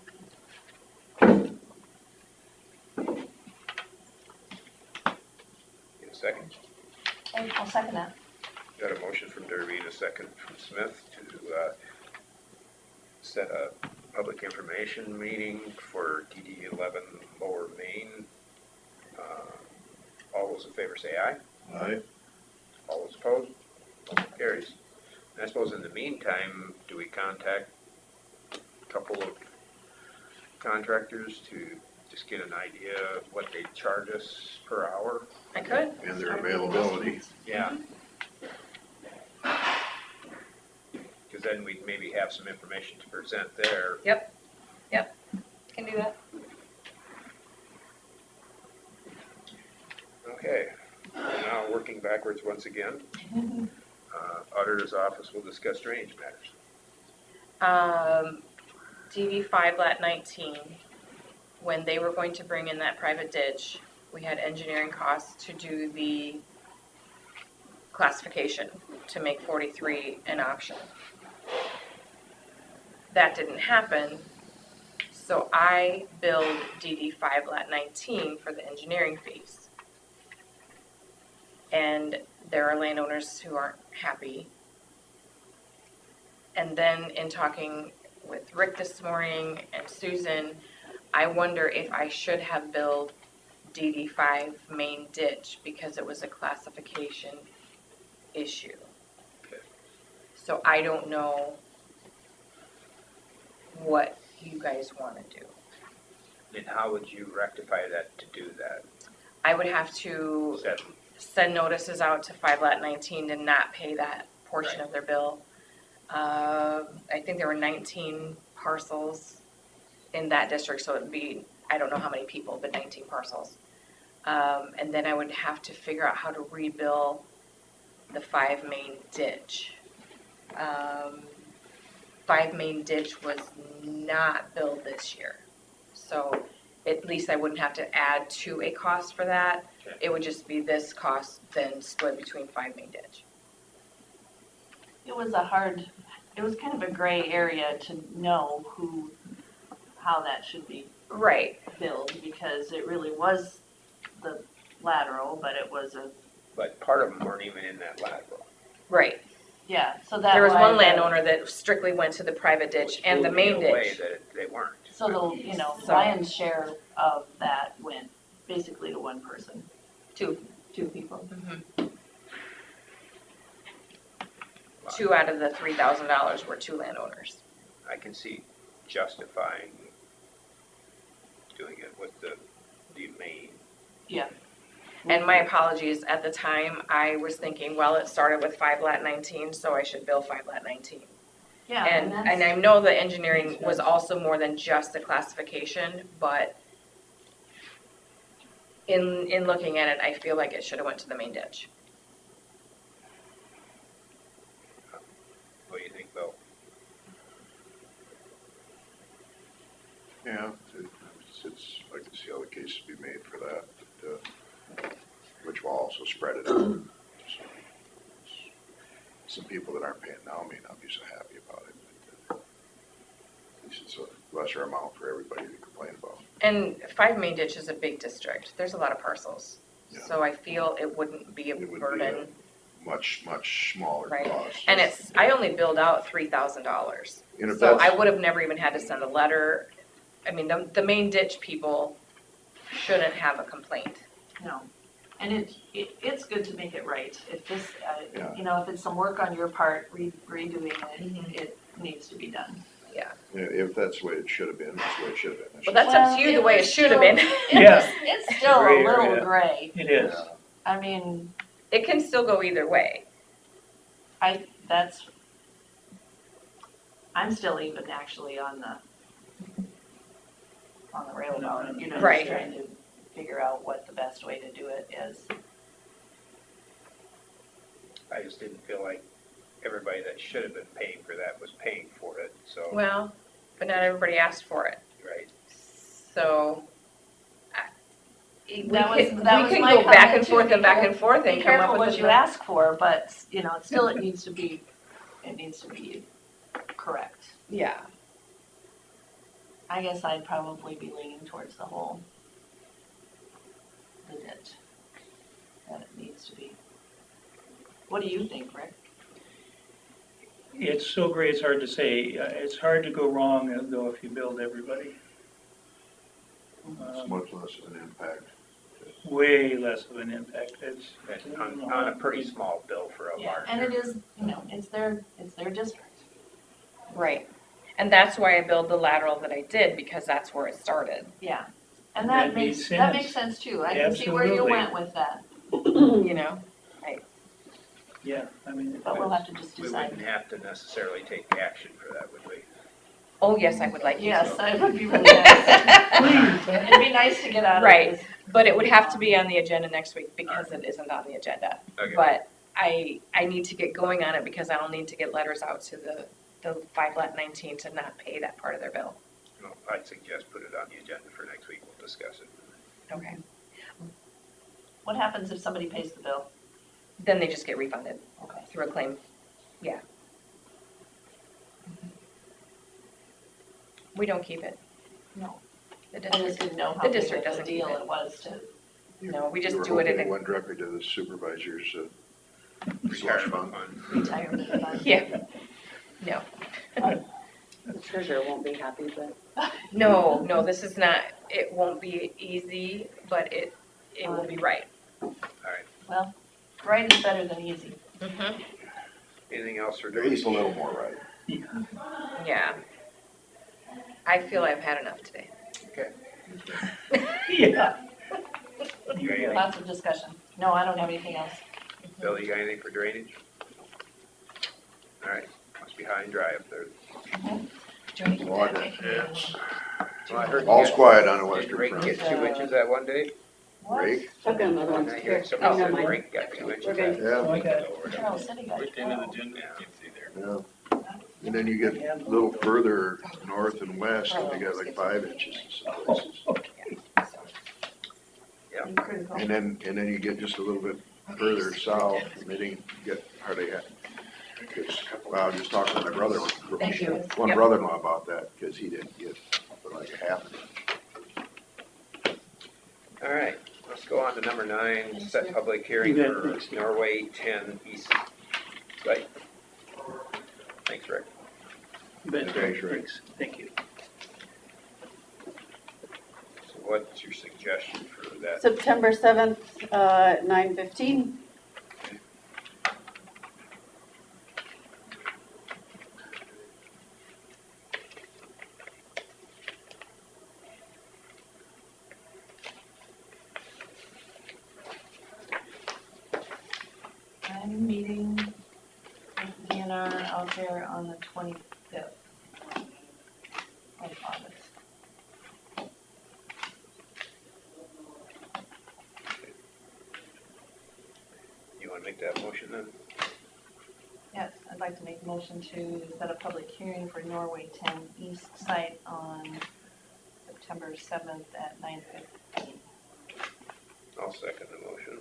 In a second. I'll second that. Got a motion from Derby and a second from Smith to set a public information meeting for DD 11 Lower Main. All those in favor say aye. Aye. All those opposed? Motion carries. And I suppose in the meantime, do we contact a couple of contractors to just get an idea of what they charge us per hour? I could. And their availability. Yeah. Because then we'd maybe have some information to present there. Can do that. Okay, now working backwards once again. Auditor's office will discuss drainage matters. DD 5 lat 19, when they were going to bring in that private ditch, we had engineering costs to do the classification to make 43 an option. That didn't happen, so I billed DD 5 lat 19 for the engineering fees. And there are landowners who aren't happy. And then in talking with Rick this morning and Susan, I wonder if I should have billed DD 5 main ditch because it was a classification issue. Okay. So I don't know what you guys want to do. And how would you rectify that to do that? I would have to Is that, send notices out to 5 lat 19 to not pay that portion Right. of their bill. I think there were 19 parcels in that district, so it'd be, I don't know how many people, but 19 parcels. And then I would have to figure out how to rebill the 5 main ditch. 5 main ditch was not billed this year. So at least I wouldn't have to add to a cost for that. Okay. It would just be this cost then split between 5 main ditch. It was kind of a gray area to know how that should be Right, billed, because it really was the lateral, but it was But part of them weren't even in that lateral. right. yeah, so that. There was why one the- landowner that strictly went to the private ditch and the main In a way ditch. that they weren't. So So- lion's share of that went basically to one person, Two. two people. 2 out of the $3,000 were 2 landowners. I can see justifying doing it with the main. Yeah. And my apologies, at the time, I was thinking, well, it started with 5 lat 19, so I should bill 5 lat 19. Yeah, And that's. I know the engineering was also more than just the classification, but in looking at it, I feel like it should have went to the main ditch. What do you think, Bill? Yeah, it's like to see how the case be made for that, which will also spread it out. So, some people that aren't paying now may not be so happy about it, but at least it's a lesser amount for everybody to complain about. And 5 main ditch is a big district. There's a lot of parcels. Yeah. So I feel it wouldn't be a It would be burden. Much smaller Right. cost. And I only billed out $3,000. And if So I that's- would have never even had to send a letter. I mean, the main ditch people shouldn't have a complaint. No, and it's good to make it right. If this, Yeah. if it's some work on your part, redoing Mhm. it, it needs to be done. Yeah. If that's the way it should have been, that's the way it should have been. Well, that's up to you the way it was should have still- been. Yeah. It's still a Gray little area. gray. It is. I mean, It can still go either way. I'm still even actually on the railroad, just Right. trying to figure out what the best way to do it is. I just didn't feel like everybody that should have been paying for that was paying for it, so, Well, but not everybody asked for it. right? So we That was can my go back comment and too. forth and back and forth Be and come up careful with what you ask for, but, still it needs to be correct. Yeah. I guess I'd probably be leaning towards the ditch, that it needs to be. What do you think, Rick? It's so great, it's hard to say. It's hard to go wrong, though, if you build everybody. It's much less of an impact. Way less of an impact. It's And on a pretty small bill for a Yeah, larger. and it is, it's their district. Right. And that's why I billed the lateral that I did, because that's where it started. Yeah, and That that makes makes sense. sense too. I can see where you Absolutely. went with that, You know? Yeah, I mean, but we'll have to just We decide. wouldn't have to necessarily take action for that, would we? Oh, yes, I would like you to. Yes, that would be really nice. please, It'd be nice to get out of Right. this. But it would have to be on the agenda next week because it isn't on the agenda. Okay. But I need to get going on it because I'll need to get letters out to the 5 lat 19 to not pay that part of their bill. No, I'd suggest put it on the agenda for next week, we'll discuss it. Okay. What happens if somebody pays the bill? Then they just get refunded Okay. through a claim. Yeah. We don't keep it. No. The I just district, didn't know the how big district of a doesn't keep deal it. it was to, No, we just You were do it hoping in a- went directly to the supervisor's slush Retirement fund. fund. retirement fund. Yeah. No. The treasurer won't be happy, but. No, this is not, it won't be easy, but it will be right. Well, right is better than easy. Mm-hmm. Anything else for He's a Delineation? little more right. Yeah. I feel I've had enough today. Okay. yeah. You got anything? Lots of discussion. No, I don't have anything else. Bill, you got anything for drainage? All right, must be high and dry up there. Water. Well, I heard you All's got- quiet on the Did western Rake front. get 2 inches that one day? What? Rake? I've got another one. I Here, heard somebody I said have mine. Rake got 2 inches. We're good. Yeah, Oh, I got it. Charles City got Right into the 12. agenda, you can't see there. yeah. And then you get a little further north and west, and they got like 5 inches in some places. critical. And then you get just a little bit further south, and they didn't get hardly, because, well, I was just talking to my brother, Thank you. one Yep. brother-in-law about that, because he didn't get but like a half an inch. All right, let's go on to number 9, set public hearing You bet, for thanks. Norway 10 East site. Thanks, Rick. Ben, Thanks, Rick. thanks, thank you. So what's your suggestion for that? September 7th, 9:15. I'm meeting with DNR out there on the 25th of August. You want to make that motion then? Yes, I'd like to make a motion to set a public hearing for Norway 10 East site on September 7th at 9:15. I'll second the motion.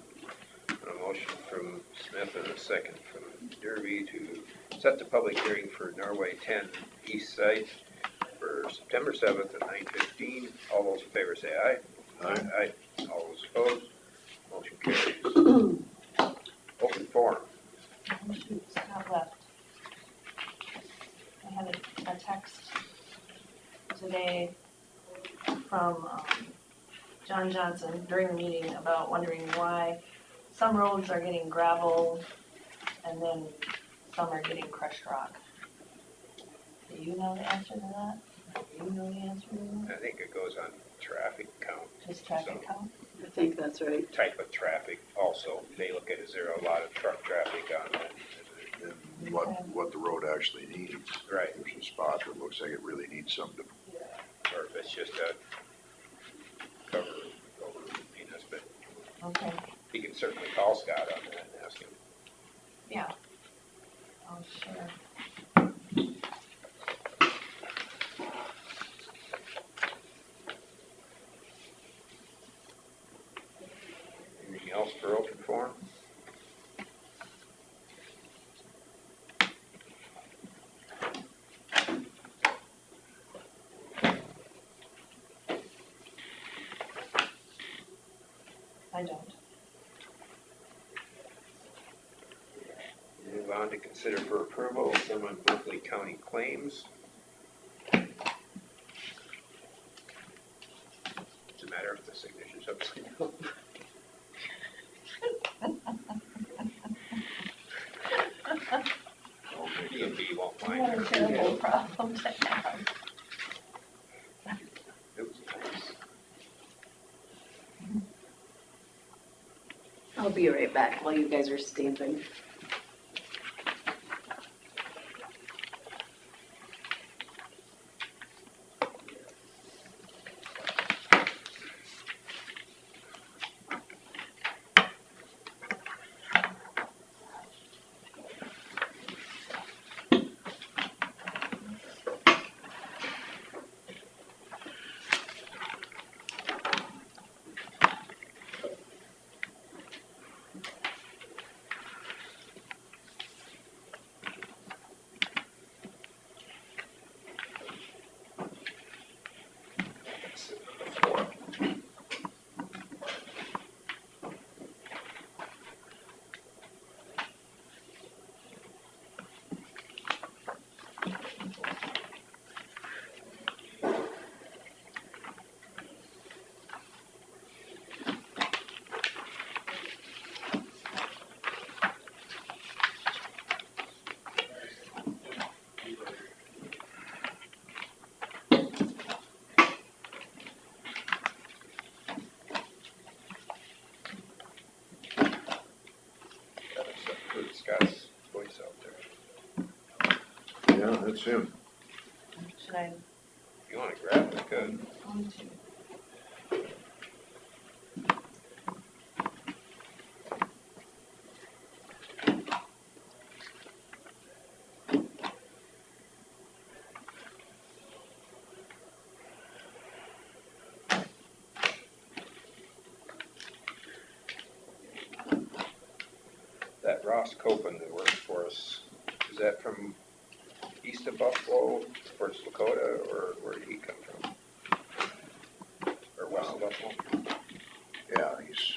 A motion from Smith and a second from Derby to set the public hearing for Norway 10 East site for September 7th at 9:15. All those in favor say aye. Aye. Aye. All those opposed, motion carries. Open forum. Oh, shoot, Scott left. I had a text today from John Johnson during the meeting about wondering why some roads are getting gravel and then some are getting crushed rock. Do you know the answer to that? Do you know the answer to that? I think it goes on traffic count. Just traffic So, count? I think that's right. type of traffic also. They look at, is there a lot of truck traffic on that? And what the road actually needs. Right. There's a spot that looks like it really needs something. Or if it's just a cover, penis, but Okay, you can certainly call Scott on that and ask him. yeah. Oh, sure. Anything else for open forum? I don't. Move on to consider for approval some of monthly county claims. It's a matter of the signatures upside down. B and B won't What mind. a terrible problem to have. Oops, nice. I'll be right back while you guys are stamping. Put Scott's voice out there. Yeah, that's him. Should I? If you want to grab it, good. One, two. Ross Copeland that works for us. Is that from east of Buffalo, towards Lakota, or where did he come from? Or west of Buffalo? Yeah, he's,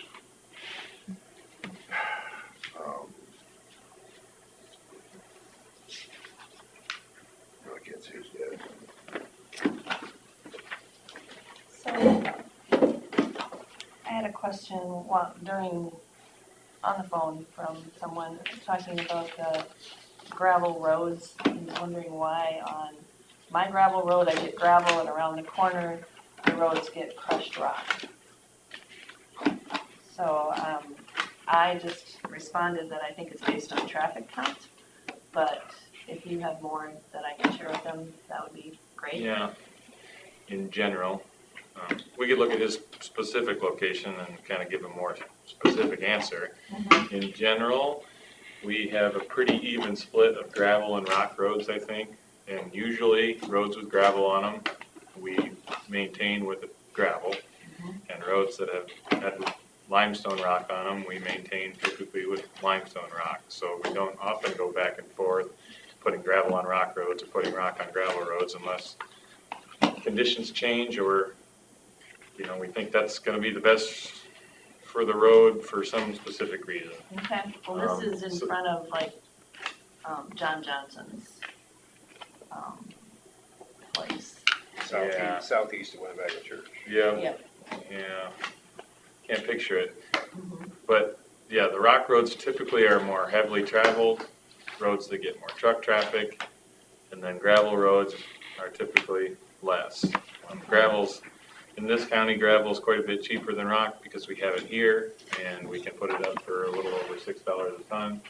no, I can't see his dad. So, I had a question on the phone from someone talking about the gravel roads. And wondering why on my gravel road I get gravel and around the corner the roads get crushed rock. So, I just responded that I think it's based on traffic count, but if you have more that I can share with them, that would be great. Yeah, in general, we could look at his specific location and kind of give a more specific answer. Mhm. In general, we have a pretty even split of gravel and rock roads, I think. And usually, roads with gravel on them, we maintain with the gravel. And roads that have had limestone rock on them, we maintain typically with limestone rock. So we don't often go back and forth putting gravel on rock roads or putting rock on gravel roads unless conditions change or, we think that's gonna be the best for the road for some specific reason. Okay, well, this is in so- front of John Johnson's, place. Yeah. Southeast of Winnebago Church. Yeah, Yep. yeah, can't picture it. Mhm. But, yeah, the rock roads typically are more heavily traveled, roads that get more truck traffic, and then gravel roads are typically less. In this county, gravel's quite a bit cheaper than rock because we have it here, and we can put it up for a little over $6 a ton.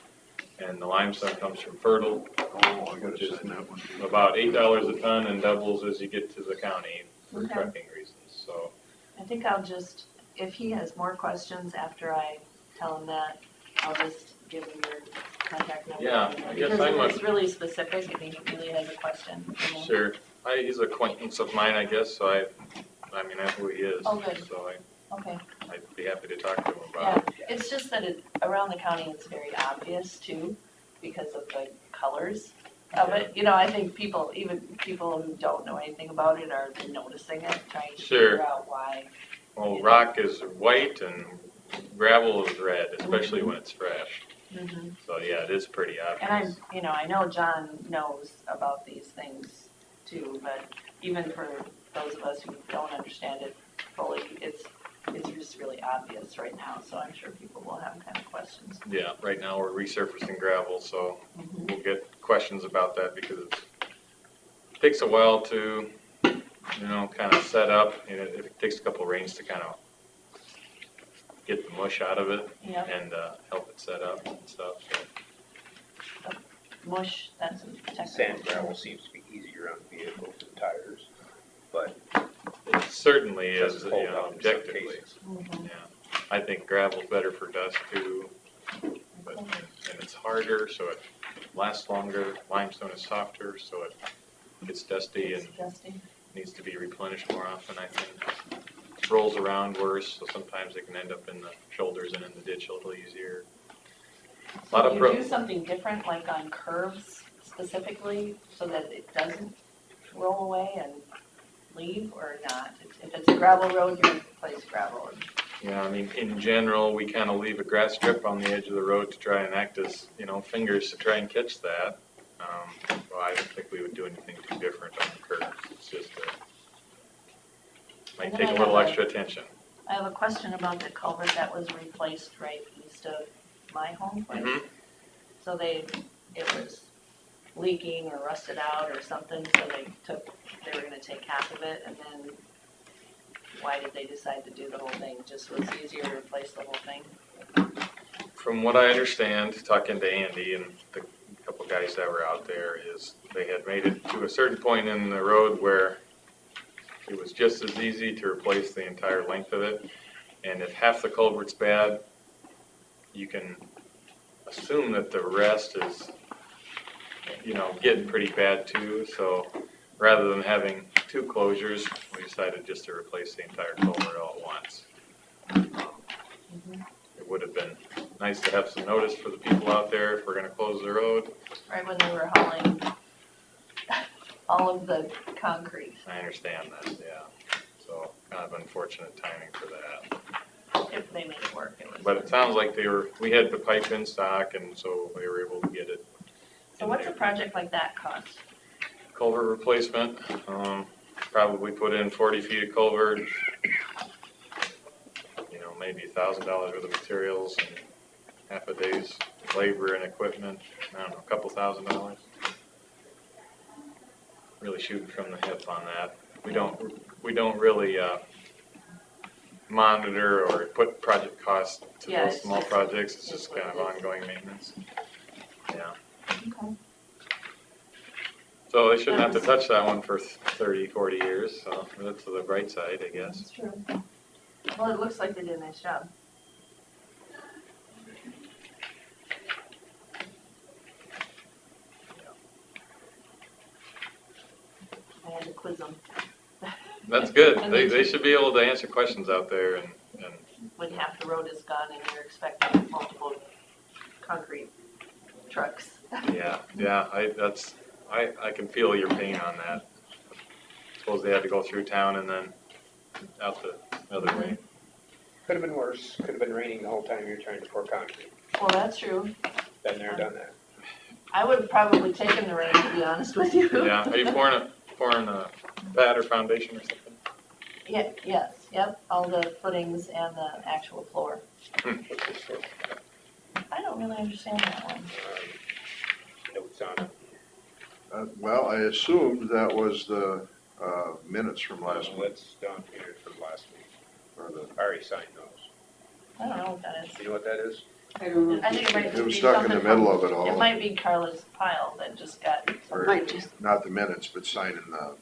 And the limestone comes from Fertile, Oh, I gotta which is sign that one. about $8 a ton and doubles as you get to the county for Okay. trucking reasons, so. I think I'll just, if he has more questions after I tell him that, I'll just give him your contact number. Yeah, I guess Because I'm if a- it's really specific and he really has a question. Sure, he's an acquaintance of mine, I guess, so I know who he is. Oh, good. So Okay, I'd be happy to talk to him yeah, about it. it's just that around the county, it's very obvious too, because of the colors of it. I think even people who don't know anything about it are noticing it, trying to Sure. figure out why. Well, rock is white and gravel is red, especially when it's fresh. Mhm. So yeah, it is pretty And obvious. I know John knows about these things too, but even for those of us who don't understand it fully, it's just really obvious right now, so I'm sure people will have kind of questions. Yeah, right now we're resurfacing gravel, so Mhm. we'll get questions about that because it takes a while to, kind of set up. And it takes a couple of rains to kind of get the mush out of it Yep. and help it set up and stuff. So. Mush, that's a technical Sand term. gravel seems to be easier on vehicles and tires, but It certainly is, doesn't hold up in some objectively. cases. Mhm. Yeah, I think gravel's better for dust too, but, and it's harder, so it lasts longer. Limestone is softer, so it gets dusty and It's dusty. needs to be replenished more often, I think. Rolls around worse, so sometimes it can end up in the shoulders and in the ditch a little easier. Lot So of you do something different, like on curves specifically, so that it doesn't roll away and leave, or not? If it's a gravel road, you replace gravel. Yeah, in general, we kind of leave a grass strip on the edge of the road to try and act as, fingers to try and catch that. Well, I don't think we would do anything too different on the curves. It's just, might And then take I a little have extra attention. I have a question about the culvert that was replaced right east of my home place. Mhm. So it was leaking or rusted out or something, so they were gonna take half of it, and then why did they decide to do the whole thing? Just was it easier to replace the whole thing? From what I understand, talking to Andy and the couple guys that were out there, is they had made it to a certain point in the road where it was just as easy to replace the entire length of it. And if half the culvert's bad, you can assume that the rest is, getting pretty bad too. So rather than having two closures, we decided just to replace the entire culvert all at once. It would have been nice to have some notice for the people out there if we're gonna close the road. Right when they were hauling all of the concrete. I understand that, yeah. So kind of unfortunate timing for that. If they made it work, it was. But it sounds like we had the pipe in stock and so we were able to get it. So in what's a there. project like that cost? Culvert replacement, probably put in 40 feet of culvert. You know, maybe $1,000 worth of materials and half a day's labor and equipment. I don't know, a couple $1,000. Really shooting from the hip on that. We don't really monitor or put project costs to Yeah, those it's small just- projects. It's it's just what kind of it is. ongoing maintenance. Yeah. Okay. So they shouldn't have to touch that one for 30, 40 years, so that's the bright side, I guess. That's true. Well, it looks like they did a nice job. I had to quiz them. That's good. And They should be able to answer questions out there and When half the road is gone and you're expecting multiple concrete trucks. yeah, I can feel your pain on that. Suppose they had to go through town and then out the other way. Could have been worse. Could have been raining the whole time you're trying to pour concrete. Well, that's true. Been there, done that. I would have probably taken the rain, to be honest with you. Yeah, are you pouring a pad or foundation or something? Yeah, yes, yep, all the footings and the actual floor. What's this for? I don't really understand that one. Notes on it. Well, I assumed that was the minutes from last week, That's down here from last week. or the, I already signed those. I don't know what that is. You know what that is? I don't know. I think it might it just was be stuck in the something middle from, of it all. it might be Carla's pile that just got, Or Might just, not the minutes, but signing the,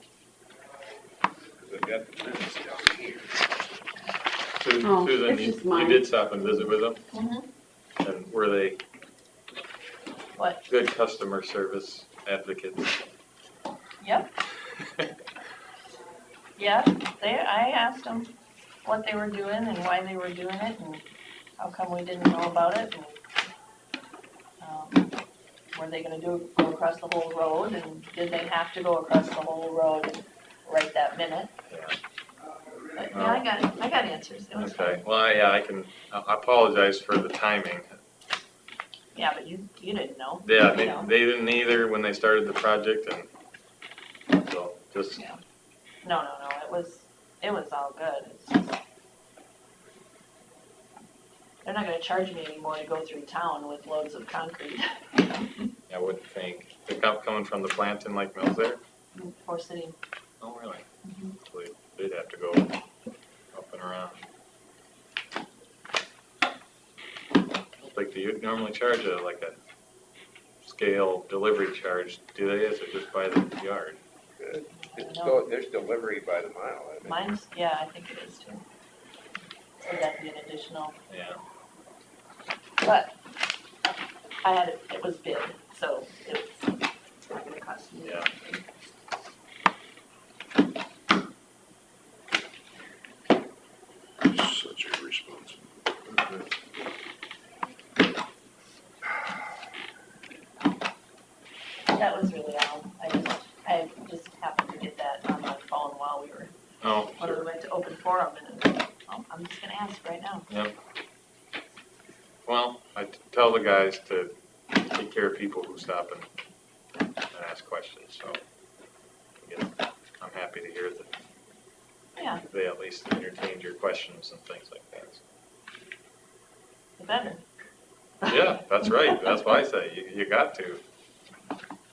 Because I've got the minutes down here. Oh, Susan, this is you mine. did stop and visit with them? Mhm. And were they what, good customer service advocates? yep. Yeah, I asked them what they were doing and why they were doing it and how come we didn't know about it and, were they gonna go across the whole road and did they have to go across the whole road right that minute? Yeah. But yeah, I got answers, it was Okay, fine. well, yeah, I apologize for the timing. Yeah, but you didn't know. Yeah, You know. they didn't either when they started the project and so just, Yeah. No, it was all good, it's just. They're not gonna charge me anymore to go through town with loads of concrete I wouldn't think. They're coming from the plant in Lake Mills there? for city. Oh, really? So they'd have to go up and around. Like, do you normally charge like a scale delivery charge? Do they, is it just by the yard? There's delivery by the mile. I think. Mine's, yeah, I think it is too. So that'd be an additional, Yeah. but it was bid, so it's not gonna cost me. Yeah. such a responsible. That was really all. I just happened to get that on my phone while we were, Oh, when we sure. went to open forum and I'm just gonna ask right now. Yep. Well, I tell the guys to take care of people who stop and ask questions, so yeah, I'm happy to hear that Yeah, they at least entertained your questions and things like that. the better. Yeah, that's right. That's why I say you got to.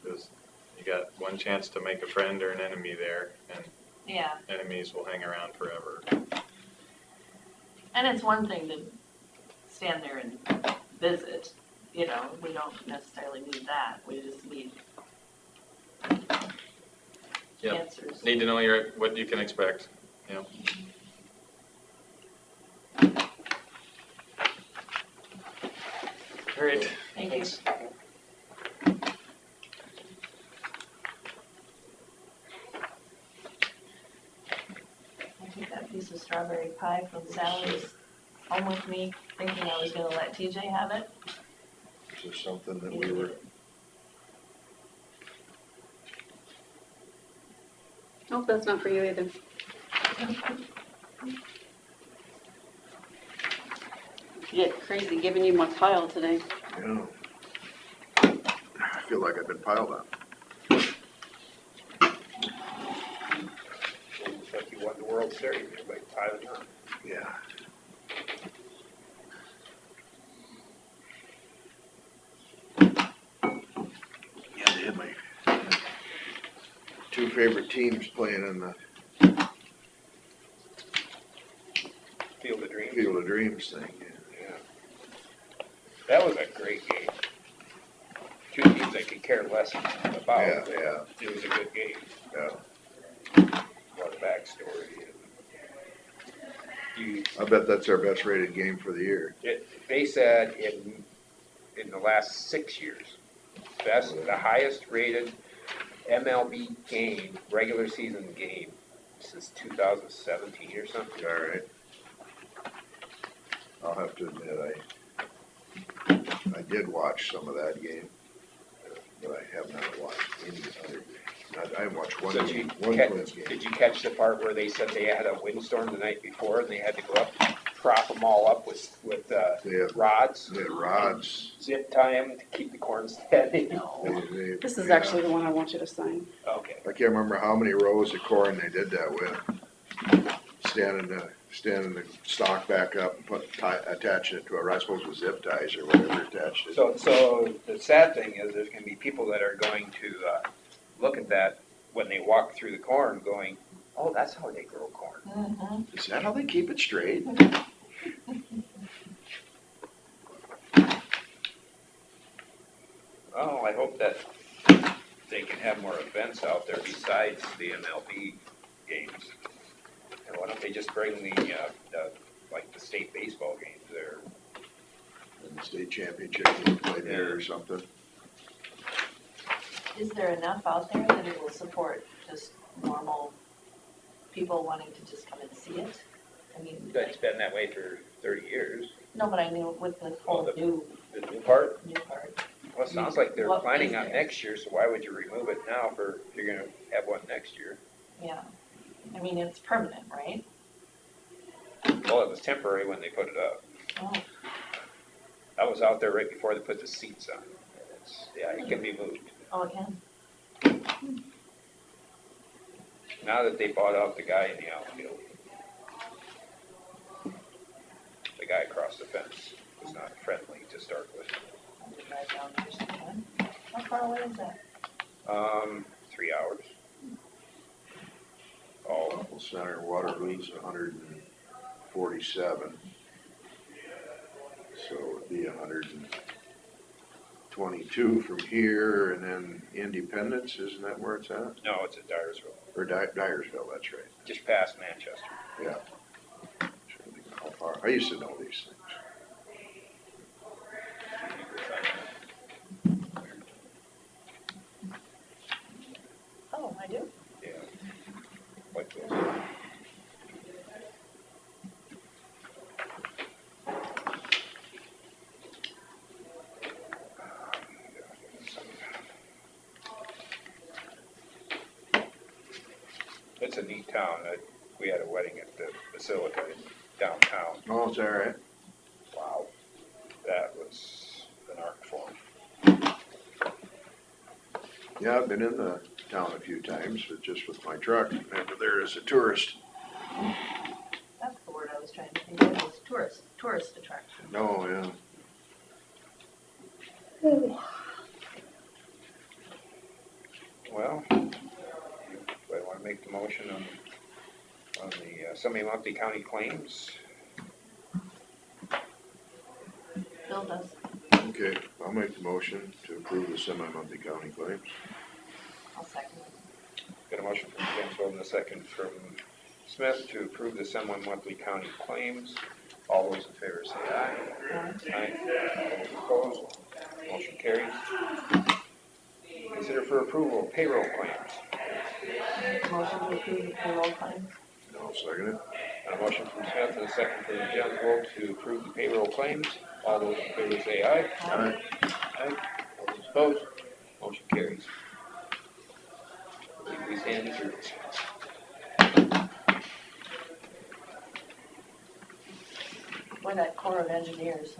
Because you got one chance to make a friend or an enemy there, and Yeah, enemies will hang around forever. and it's one thing to stand there and visit, you know, we don't necessarily need that, we just need Yep. answers. Need to know what you can expect. Yep. All right. Thank you. I took that piece of strawberry pie from Sally's home with me thinking I was gonna let TJ have it. Is this something that we were, Nope, that's not for you either. Get crazy giving you my pile today. you know, I feel like I've been piled on. Looks like you won the World Series, everybody piling on. Yeah. Yeah, they had my two favorite teams playing in the Field of Dreams. Field of Dreams thing. Yeah. That was a great game. Two teams I could care less about. Yeah, yeah, It was a good game. yeah. What a backstory. You, I bet that's our best rated game for the year. they said in the last 6 years, the highest rated MLB game, regular season game, since 2017 or something. All right. I'll have to admit, I did watch some of that game, but I have not watched any other game. I watched one So game, one Twins game. did you catch the part where they said they had a windstorm the night before and they had to go up, prop them all up with They had, rods? they had rods. Zip tie them to keep the corn standing? This is yeah. actually the one I want you to sign. Okay. I can't remember how many rows of corn they did that with. Standing the stalk back up and attaching it to I suppose it was zip ties or whatever attached it. So the sad thing is there's gonna be people that are going to look at that when they walk through the corn going, oh, that's how they grow corn. Mm-hmm. Is that how they keep it straight? Oh, I hope that they can have more events out there besides the MLB games. And why don't they just bring the like the state baseball games there? And the state championship game played there or something. Is there enough out there that it will support just normal people wanting to just come and see it? I mean, It's been that way for 30 years. no, but I mean with the whole the- new The new part, part. well, it sounds like they're What planning is on there? next year, so why would you remove it now if you're gonna have one next year? Yeah. I mean, it's permanent, right? Well, it was temporary when they put it up. Oh, I was out there right before they put the seats on. Yeah, it can be moved. oh, again. Now that they bought out the guy in the outfield, the guy across the fence was not friendly to start with. I'll drive down there sometime. How far away is that? 3 hours. Oh, Apple Center, Waterloo's 147. So it'd be 122 from here, and then Independence, isn't that where it's at? no, it's at Dyersville, Or Dyersville, that's right. just past Manchester. Yeah. Trying to think how far. I used to know these things. Oh, I do? Yeah. Like this. It's a neat town. We had a wedding at the Basilica in downtown. Oh, is that right? Wow. That was an art form. Yeah, I've been in the town a few times, but just with my truck, never there as a tourist. That's the word I was trying to think of, was tourist attraction. No, yeah. Well, do I want to make the motion on the semi-monthly county claims? Bill does. Okay, I'll make the motion to approve the semi-monthly county claims. I'll second it. Got a motion from Cancel and a second from Smith to approve the semi-monthly county claims. All those in favor say aye. Aye. All those opposed, motion carries. Consider for approval payroll claims. Motion to approve the payroll claims. I'll second it. A motion from Smith and a second from Genswold to approve the payroll claims. All those in favor say aye. Aye. Aye. All those opposed, motion carries. We stand adjourned. Boy, that Corps of Engineers